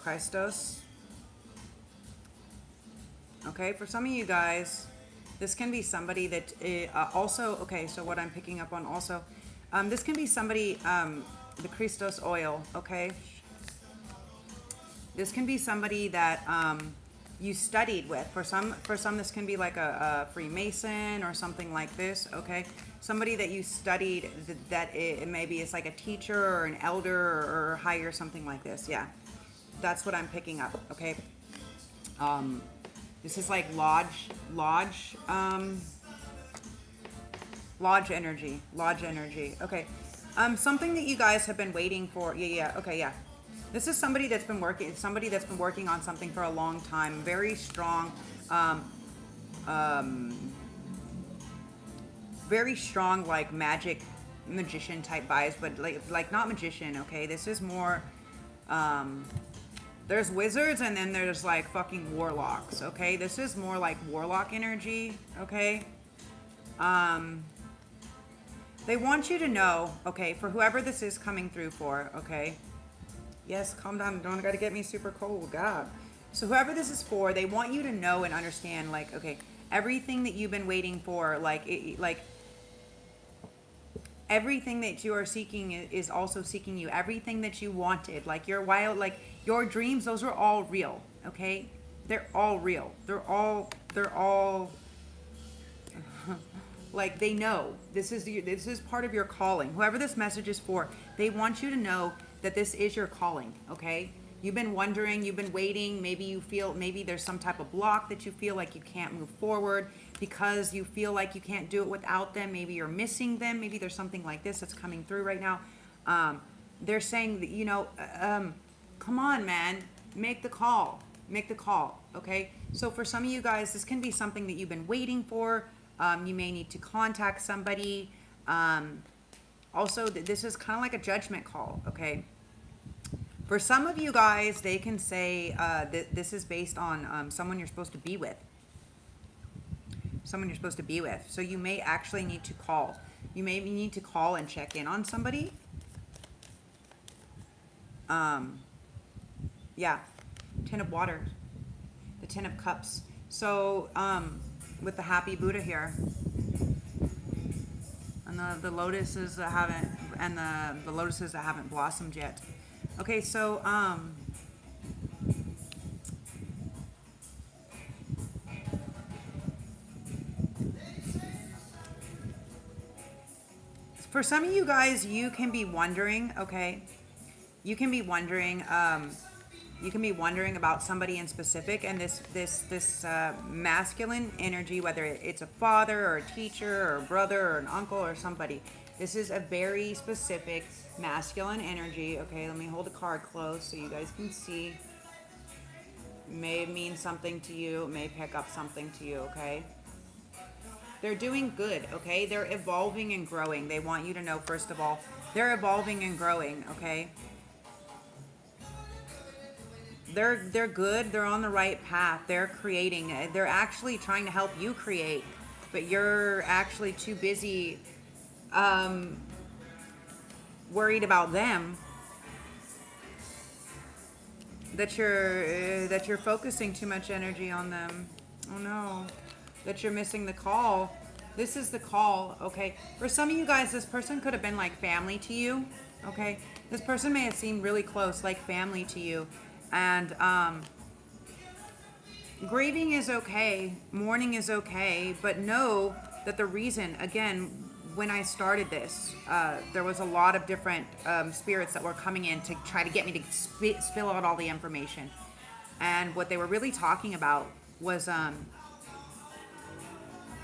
Christos. Okay, for some of you guys, this can be somebody that also, okay, so what I'm picking up on also, this can be somebody, the Christos oil, okay? This can be somebody that you studied with. For some, this can be like a Freemason or something like this, okay? Somebody that you studied, that maybe it's like a teacher or an elder or higher, something like this, yeah. That's what I'm picking up, okay? This is like lodge energy, okay. Something that you guys have been waiting for, okay, yeah. This is somebody that's been working on something for a long time, very strong, very strong, like magic, magician type vibes, but like not magician, okay? This is more, there's wizards and then there's like fucking warlocks, okay? This is more like warlock energy, okay? They want you to know, okay, for whoever this is coming through for, okay? Yes, calm down, don't gotta get me super cold, God. So whoever this is for, they want you to know and understand, like, okay, everything that you've been waiting for, like everything that you are seeking is also seeking you. Everything that you wanted, like your wild, like your dreams, those are all real, okay? They're all real. They're all Like, they know this is part of your calling. Whoever this message is for, they want you to know that this is your calling, okay? You've been wondering, you've been waiting, maybe there's some type of block that you feel like you can't move forward because you feel like you can't do it without them. Maybe you're missing them. Maybe there's something like this that's coming through right now. They're saying that, you know, come on, man, make the call, okay? So for some of you guys, this can be something that you've been waiting for. You may need to contact somebody. Also, this is kind of like a judgment call, okay? For some of you guys, they can say this is based on someone you're supposed to be with. Someone you're supposed to be with. So you may actually need to call. You may need to call and check in on somebody. Yeah, 10 of water, the 10 of cups. So with the happy Buddha here, and the lotuses that haven't, and the lotuses that haven't blossomed yet. Okay, so for some of you guys, you can be wondering, okay, you can be wondering about somebody in specific, and this masculine energy, whether it's a father or a teacher or a brother or an uncle or somebody. This is a very specific masculine energy. Okay, let me hold the card close so you guys can see. It may mean something to you. It may pick up something to you, okay? They're doing good, okay? They're evolving and growing. They want you to know, first of all, they're evolving and growing, okay? They're good. They're on the right path. They're creating. They're actually trying to help you create, but you're actually too busy worried about them that you're focusing too much energy on them. Oh no, that you're missing the call. This is the call, okay? For some of you guys, this person could have been like family to you, okay? This person may have seemed really close, like family to you. And grieving is okay, mourning is okay, but know that the reason, again, when I started this, there was a lot of different spirits that were coming in to try to get me to spill out all the information. And what they were really talking about was,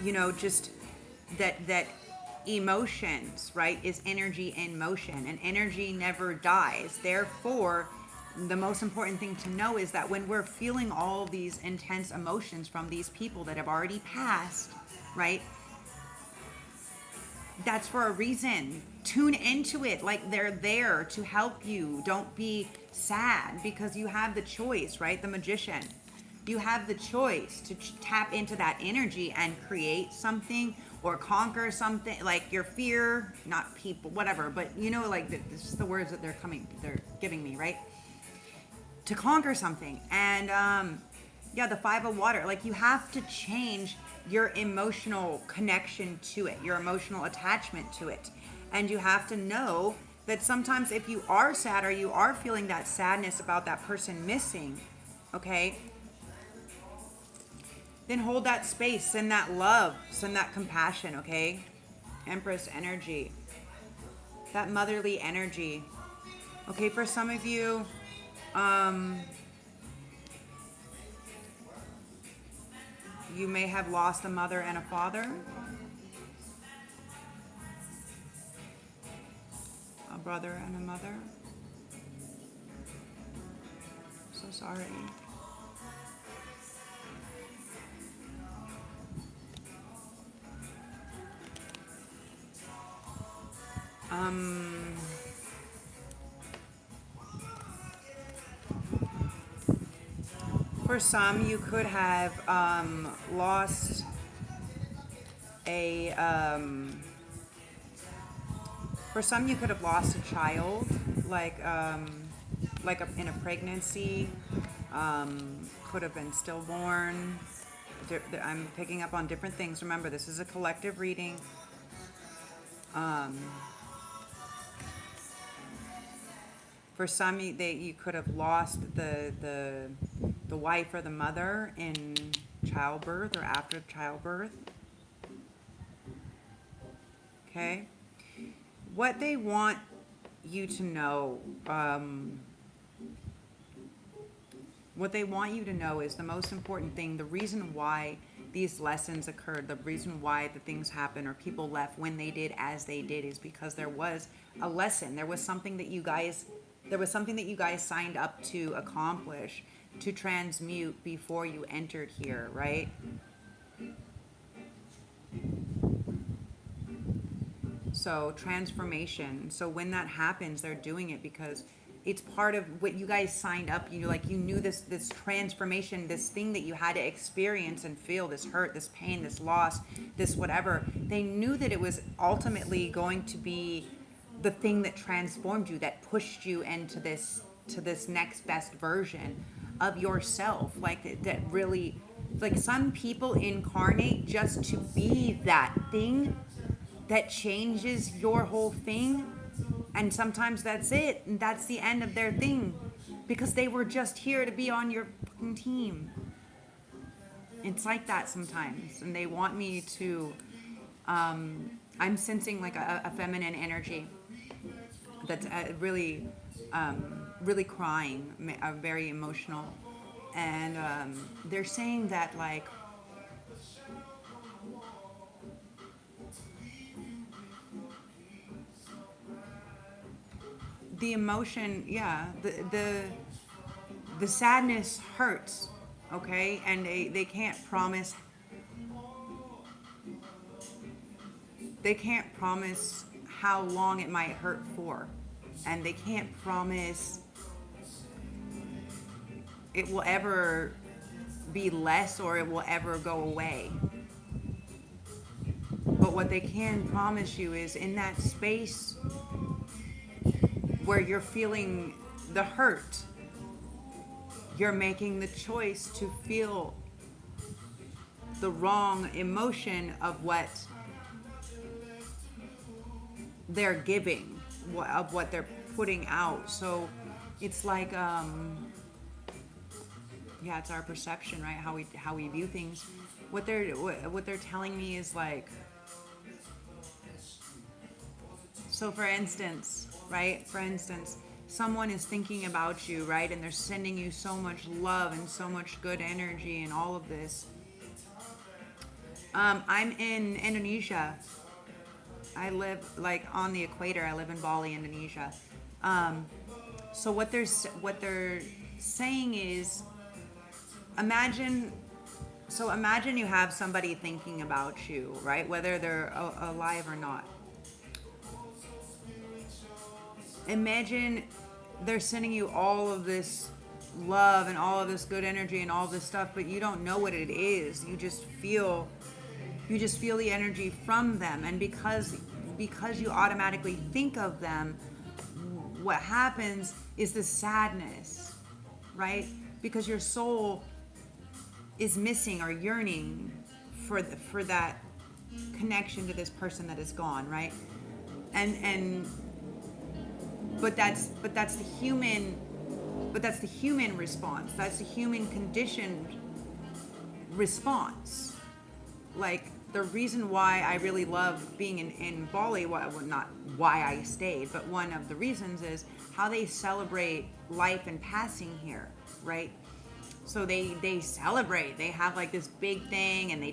you know, just that emotions, right, is energy in motion, and energy never dies. Therefore, the most important thing to know is that when we're feeling all these intense emotions from these people that have already passed, right, that's for a reason. Tune into it like they're there to help you. Don't be sad, because you have the choice, right? The magician. You have the choice to tap into that energy and create something or conquer something, like your fear, not people, whatever, but you know, like this is the words that they're giving me, right? To conquer something. And yeah, the 5 of water, like you have to change your emotional connection to it, your emotional attachment to it. And you have to know that sometimes if you are sad or you are feeling that sadness about that person missing, okay, then hold that space, send that love, send that compassion, okay? Empress energy, that motherly energy. Okay, for some of you, you may have lost a mother and a father, a brother and a mother. So sorry. For some, you could have lost a for some, you could have lost a child, in a pregnancy, could have been stillborn. I'm picking up on different things. Remember, this is a collective reading. For some, you could have lost the wife or the mother in childbirth or after childbirth. Okay? What they want you to know, what they want you to know is the most important thing. The reason why these lessons occurred, the reason why the things happened or people left when they did as they did, is because there was a lesson. There was something that you guys signed up to accomplish, to transmute before you entered here, right? So transformation. So when that happens, they're doing it because it's part of what you guys signed up. You knew this transformation, this thing that you had to experience and feel, this hurt, this pain, this loss, this whatever. They knew that it was ultimately going to be the thing that transformed you, that pushed you into this next best version of yourself. Like that really, like some people incarnate just to be that thing that changes your whole thing. And sometimes that's it, and that's the end of their thing, because they were just here to be on your fucking team. It's like that sometimes, and they want me to, I'm sensing like a feminine energy that's really, really crying, very emotional, and they're saying that like, the emotion, yeah, the sadness hurts, okay? And they can't promise how long it might hurt for. And they can't promise it will ever be less or it will ever go away. But what they can promise you is in that space where you're feeling the hurt, you're making the choice to feel the wrong emotion of what they're giving, of what they're putting out. So it's like, yeah, it's our perception, right? How we view things. What they're telling me is like, so for instance, right? For instance, someone is thinking about you, right? And they're sending you so much love and so much good energy and all of this. I'm in Indonesia. I live like on the equator. I live in Bali, Indonesia. So what they're saying is, imagine you have somebody thinking about you, right? Whether they're alive or not. Imagine they're sending you all of this love and all of this good energy and all this stuff, but you don't know what it is. You just feel the energy from them, and because you automatically think of them, what happens is the sadness, right? Because your soul is missing or yearning for that connection to this person that is gone, right? But that's the human response. That's the human conditioned response. Like the reason why I really love being in Bali, well, not why I stayed, but one of the reasons is how they celebrate life and passing here, right? So they celebrate. They have like this big thing, and they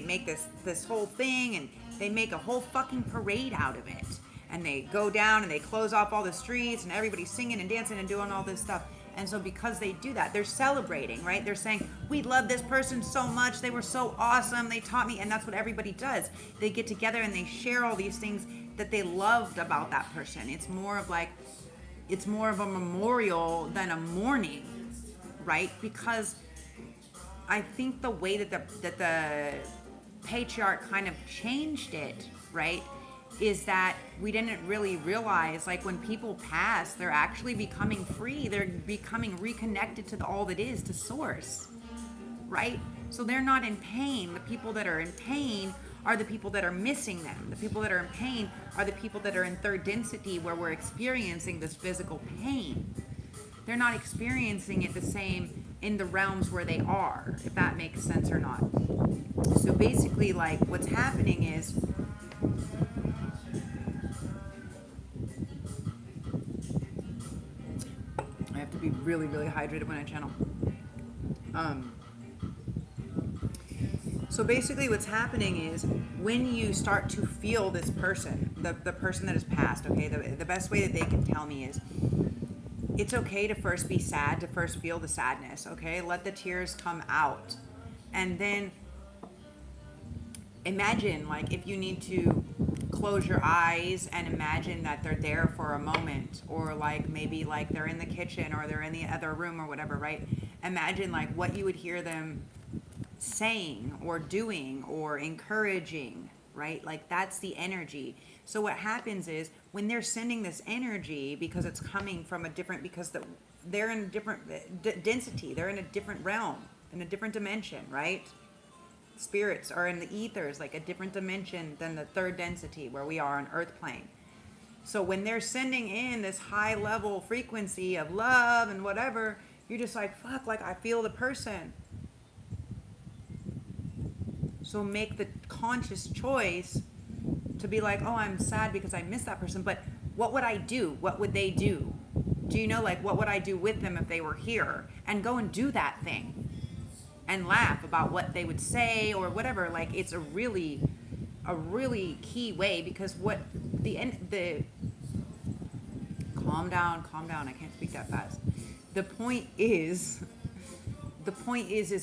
make this whole thing, and they make a whole fucking parade out of it. And they go down and they close off all the streets, and everybody's singing and dancing and doing all this stuff. And so because they do that, they're celebrating, right? They're saying, we love this person so much. They were so awesome. They taught me. And that's what everybody does. They get together and they share all these things that they loved about that person. It's more of a memorial than a mourning, right? Because I think the way that the patriarch kind of changed it, right, is that we didn't really realize, like, when people pass, they're actually becoming free. They're becoming reconnected to all that is, to source, right? So they're not in pain. The people that are in pain are the people that are missing them. The people that are in pain are the people that are in third density, where we're experiencing this physical pain. They're not experiencing it the same in the realms where they are, if that makes sense or not. So basically, like, what's happening is really, really hydrated when I channel. So basically what's happening is when you start to feel this person, the person that has passed, okay, the best way that they can tell me is it's okay to first be sad, to first feel the sadness, okay? Let the tears come out. And then imagine, like, if you need to close your eyes and imagine that they're there for a moment, or like maybe like they're in the kitchen or they're in the other room or whatever, right? Imagine like what you would hear them saying or doing or encouraging, right? Like that's the energy. So what happens is when they're sending this energy, because it's coming from a different, because they're in a different density, they're in a different realm, in a different dimension, right? Spirits are in the ethers, like a different dimension than the third density where we are on earth plane. So when they're sending in this high level frequency of love and whatever, you're just like, fuck, like I feel the person. So make the conscious choice to be like, oh, I'm sad because I miss that person, but what would I do? What would they do? Do you know, like, what would I do with them if they were here? And go and do that thing and laugh about what they would say or whatever. Like, it's a really key way, because what calm down, I can't speak that fast. The point is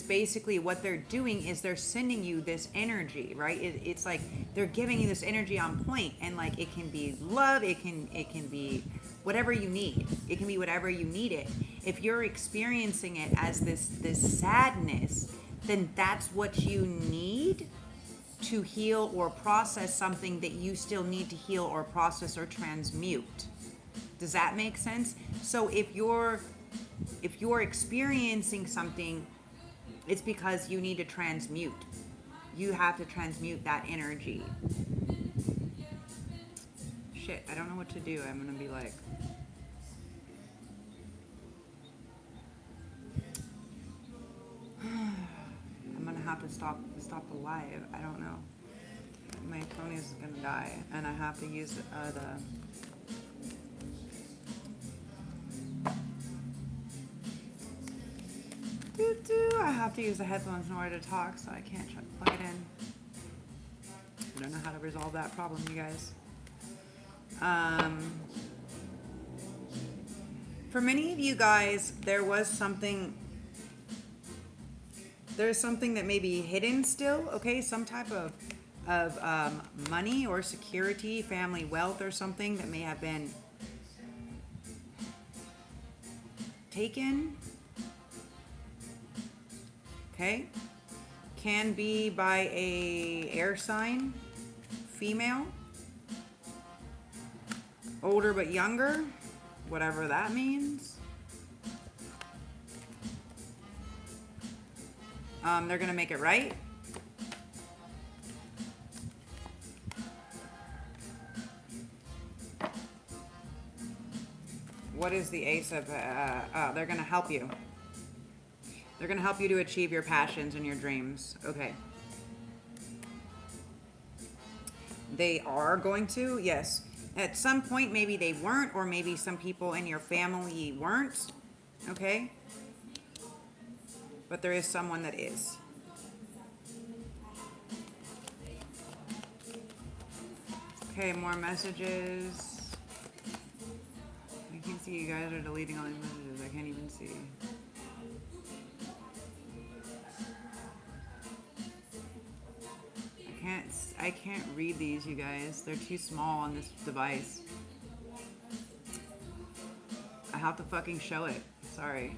basically what they're doing is they're sending you this energy, right? It's like they're giving you this energy on point, and like it can be love, it can be whatever you need. It can be whatever you need it. If you're experiencing it as this sadness, then that's what you need to heal or process something that you still need to heal or process or transmute. Does that make sense? So if you're experiencing something, it's because you need to transmute. You have to transmute that energy. Shit, I don't know what to do. I'm gonna be like, I'm gonna have to stop the live. I don't know. My phone is gonna die, and I have to use the I have to use the headphones in order to talk, so I can't plug it in. I don't know how to resolve that problem, you guys. For many of you guys, there's something that may be hidden still, okay? Some type of money or security, family wealth or something that may have been taken. Okay, can be by a air sign, female, older but younger, whatever that means. They're gonna make it right. What is the Ace of? They're gonna help you. They're going to help you to achieve your passions and your dreams. Okay. They are going to, yes. At some point, maybe they weren't, or maybe some people in your family weren't. Okay? But there is someone that is. Okay, more messages. I can't see, you guys are deleting all these messages. I can't even see. I can't read these, you guys. They're too small on this device. I have to fucking show it. Sorry.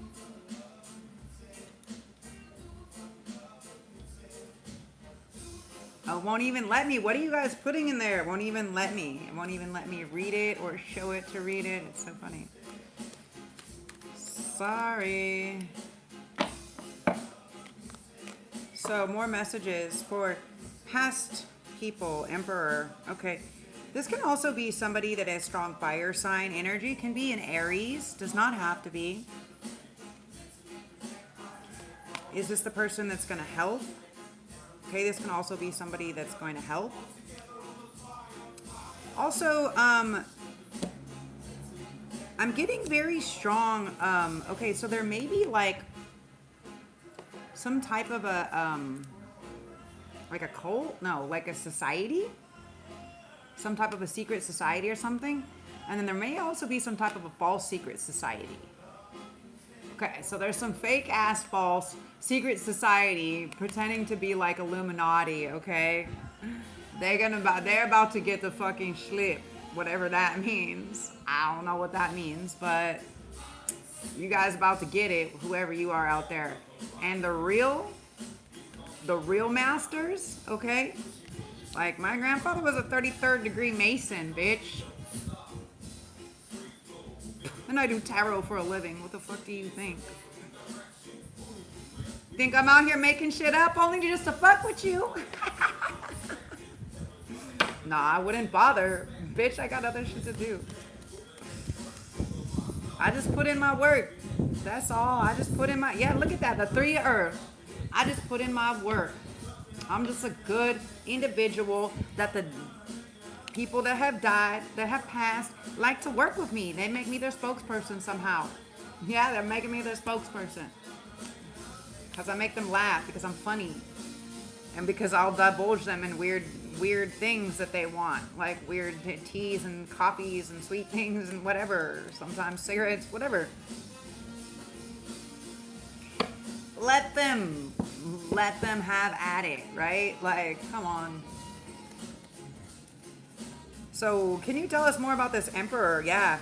Oh, it won't even let me. What are you guys putting in there? It won't even let me. It won't even let me read it or show it to read it. It's so funny. Sorry. So more messages for past people. Emperor. Okay. This can also be somebody that has strong fire sign energy. Can be an Aries. Does not have to be. Is this the person that's going to help? Okay, this can also be somebody that's going to help. Also, I I'm getting very strong. Okay, so there may be like some type of a like a cult? No, like a society? Some type of a secret society or something? And then there may also be some type of a false secret society. Okay, so there's some fake ass false secret society pretending to be like Illuminati, okay? They're about to get the fucking schlip, whatever that means. I don't know what that means, but you guys about to get it, whoever you are out there. And the real masters, okay? Like my grandfather was a 33rd degree Mason, bitch. And I do tarot for a living. What the fuck do you think? Think I'm out here making shit up only just to fuck with you? Nah, I wouldn't bother. Bitch, I got other shit to do. I just put in my work. That's all. I just put in my... Yeah, look at that. The 3 of Earth. I just put in my work. I'm just a good individual that the people that have died, that have passed, like to work with me. They make me their spokesperson somehow. Yeah, they're making me their spokesperson. Because I make them laugh, because I'm funny. And because I'll divulge them in weird things that they want. Like weird teas and coffees and sweet things and whatever. Sometimes cigarettes, whatever. Let them have at it, right? Like, come on. So, can you tell us more about this emperor? Yeah,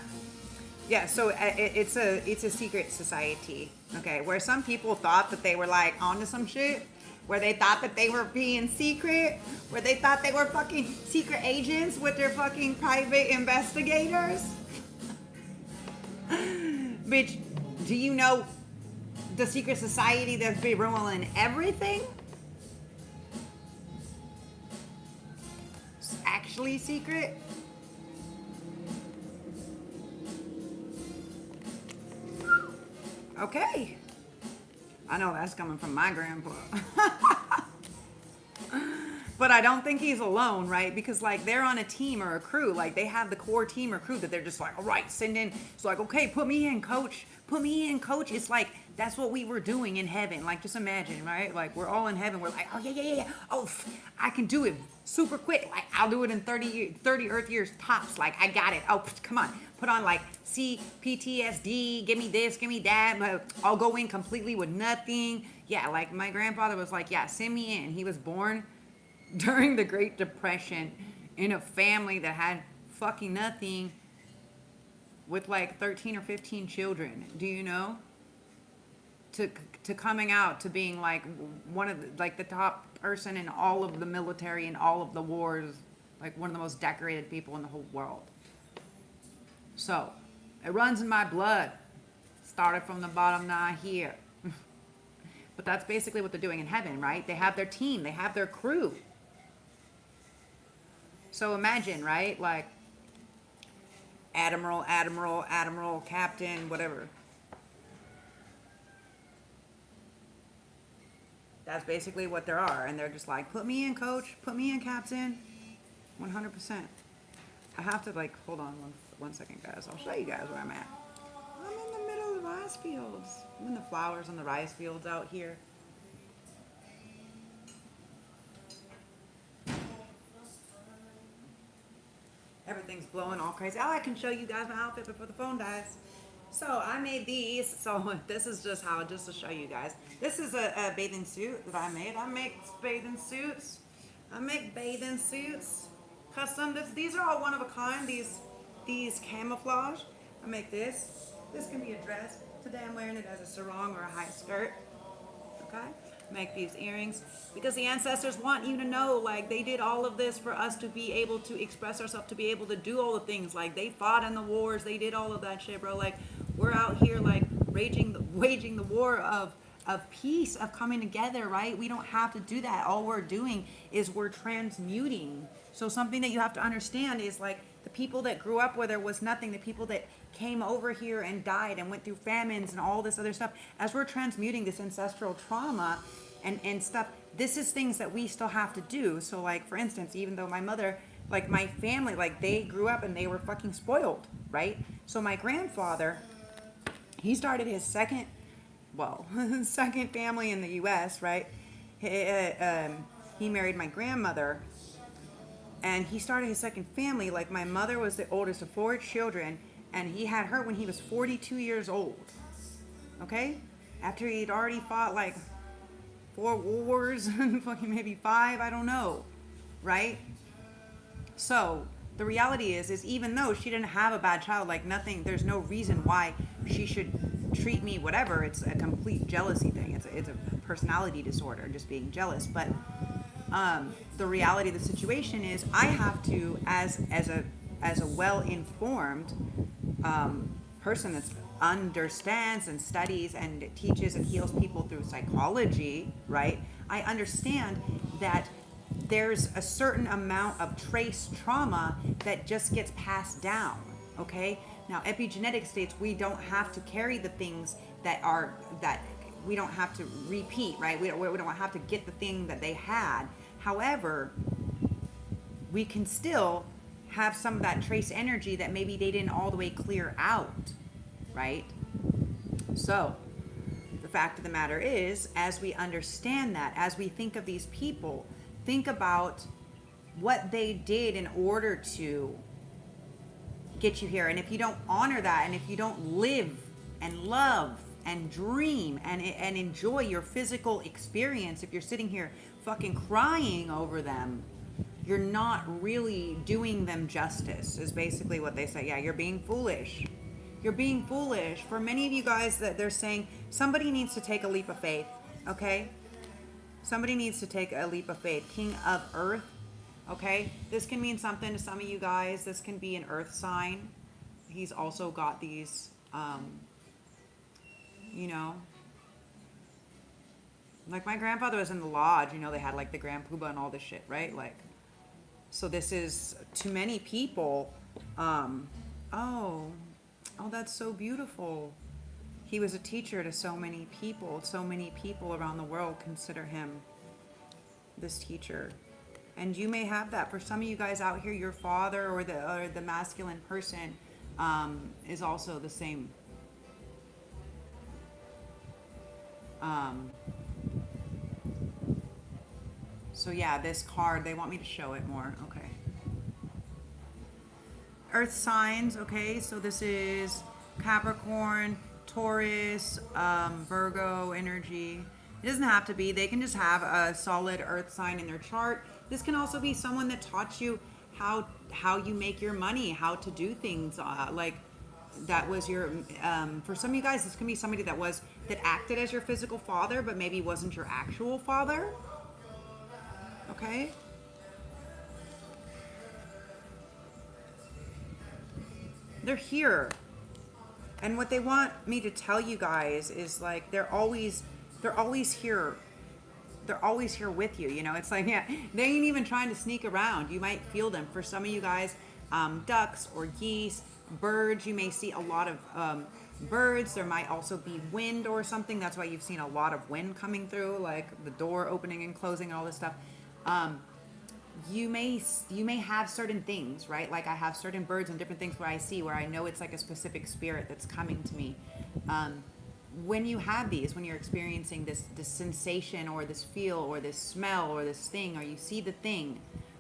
so it's a secret society, okay, where some people thought that they were like onto some shit, where they thought that they were being secret, where they thought they were fucking secret agents with their fucking private investigators. Bitch, do you know the secret society that's been ruling everything? It's actually secret. Okay. I know that's coming from my grandpa. But I don't think he's alone, right? Because like they're on a team or a crew. Like they have the core team or crew that they're just like, all right, send in. It's like, okay, put me in, coach. Put me in, coach. It's like, that's what we were doing in heaven. Like, just imagine, right? Like, we're all in heaven. We're like, oh, yeah. Oh, I can do it super quick. Like, I'll do it in 30 Earth years tops. Like, I got it. Oh, come on. Put on, like, PTSD. Give me this, give me that. But I'll go in completely with nothing. Yeah, like, my grandfather was like, yeah, send me in. He was born during the Great Depression in a family that had fucking nothing with, like, 13 or 15 children. Do you know? To coming out to being like one of the, like the top person in all of the military and all of the wars, like one of the most decorated people in the whole world. So it runs in my blood. Started from the bottom, now here. But that's basically what they're doing in heaven, right? They have their team, they have their crew. So imagine, right? Like admiral, captain, whatever. That's basically what there are. And they're just like, put me in, coach. Put me in, captain. 100%. I have to, like, hold on one second, guys. I'll show you guys where I'm at. I'm in the middle of the rice fields. I'm in the flowers on the rice fields out here. Everything's blowing all crazy. Oh, I can show you guys my outfit before the phone dies. So I made these. So this is just to show you guys. This is a bathing suit that I made. I make bathing suits. Custom. These are all one of a kind. These camouflage. I make this. This can be a dress. Today I'm wearing it as a sarong or a high skirt. Okay. Make these earrings because the ancestors want you to know, like, they did all of this for us to be able to express ourselves, to be able to do all the things. Like, they fought in the wars, they did all of that shit, bro. Like, we're out here like waging the war of peace, of coming together, right? We don't have to do that. All we're doing is we're transmuting. So something that you have to understand is, like, the people that grew up where there was nothing, the people that came over here and died and went through famines and all this other stuff, as we're transmuting this ancestral trauma and stuff, this is things that we still have to do. So, like, for instance, even though my mother, like, my family, like, they grew up and they were fucking spoiled, right? So my grandfather, he started his second, well, second family in the U.S., right? He married my grandmother, and he started his second family. Like, my mother was the oldest of 4 children, and he had her when he was 42 years old. Okay? After he'd already fought like 4 wars, fucking maybe 5, I don't know. Right? So the reality is even though she didn't have a bad child, like nothing, there's no reason why she should treat me whatever. It's a complete jealousy thing. It's a personality disorder, just being jealous. But the reality of the situation is I have to, as a well-informed person that understands and studies and teaches and heals people through psychology, right? I understand that there's a certain amount of trace trauma that just gets passed down, okay? Now, epigenetics states we don't have to carry the things that we don't have to repeat, right? We don't have to get the thing that they had. However, we can still have some of that trace energy that maybe they didn't all the way clear out, right? So, the fact of the matter is, as we understand that, as we think of these people, think about what they did in order to get you here. And if you don't honor that, and if you don't live and love and dream and enjoy your physical experience, if you're sitting here fucking crying over them, you're not really doing them justice, is basically what they say. Yeah, you're being foolish. You're being foolish. For many of you guys, that they're saying somebody needs to take a leap of faith, okay? Somebody needs to take a leap of faith. King of Earth, okay? This can mean something to some of you guys. This can be an earth sign. He's also got these, you know, like my grandfather was in the lodge, you know, they had like the Grand Poobah and all this shit, right? Like, so this is, to many people, oh, that's so beautiful. He was a teacher to so many people. So many people around the world consider him this teacher. And you may have that. For some of you guys out here, your father or the masculine person is also the same. So yeah, this card, they want me to show it more. Okay. Earth signs, okay, so this is Capricorn, Taurus, Virgo energy. It doesn't have to be. They can just have a solid earth sign in their chart. This can also be someone that taught you how you make your money, how to do things. Like that was your, for some of you guys, this can be somebody that acted as your physical father, but maybe wasn't your actual father. Okay. They're here. And what they want me to tell you guys is like they're always here. They're always here with you. You know, it's like, yeah, they ain't even trying to sneak around. You might feel them. For some of you guys, ducks or geese, birds, you may see a lot of birds. There might also be wind or something. That's why you've seen a lot of wind coming through, like the door opening and closing and all this stuff. You may have certain things, right? Like I have certain birds and different things where I know it's like a specific spirit that's coming to me. When you have these, when you're experiencing this sensation or this feel or this smell or this thing, or you see the thing,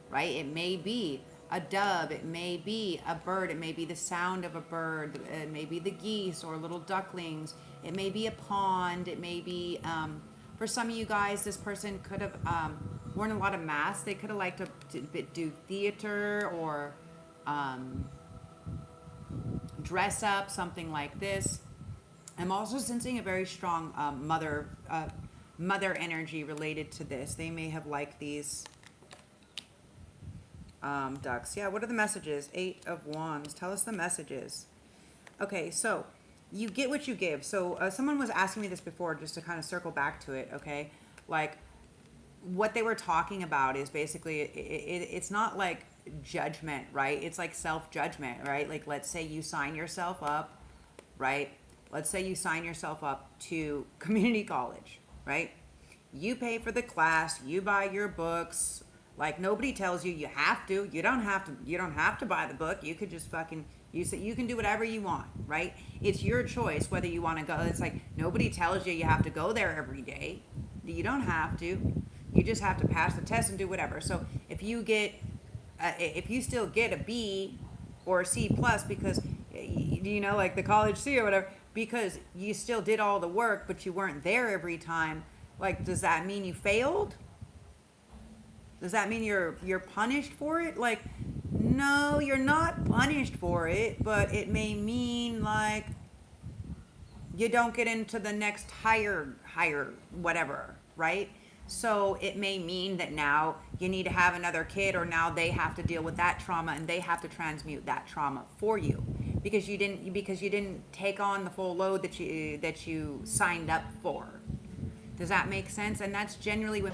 right? It may be a dove, it may be a bird, it may be the sound of a bird, it may be the geese or little ducklings, it may be a pond, it may be, for some of you guys, this person could have worn a lot of masks. They could have liked to do theater or dress up, something like this. I'm also sensing a very strong mother energy related to this. They may have liked these ducks. Yeah, what are the messages? 8 of Wands. Tell us the messages. Okay, so you get what you give. So someone was asking me this before, just to kind of circle back to it, okay? Like, what they were talking about is basically, it's not like judgment, right? It's like self-judgment, right? Like, let's say you sign yourself up, right? Let's say you sign yourself up to community college, right? You pay for the class, you buy your books. Like, nobody tells you you have to. You don't have to buy the book. You could just fucking You say you can do whatever you want, right? It's your choice whether you want to go. It's like nobody tells you have to go there every day. You don't have to. You just have to pass the test and do whatever. So if you still get a B or a C plus because like the college C or whatever, because you still did all the work but you weren't there every time, like does that mean you failed? Does that mean you're punished for it? Like, no, you're not punished for it, but it may mean like you don't get into the next higher whatever, right? So it may mean that now you need to have another kid, or now they have to deal with that trauma and they have to transmute that trauma for you because you didn't take on the full load that you signed up for. Does that make sense? And that's generally what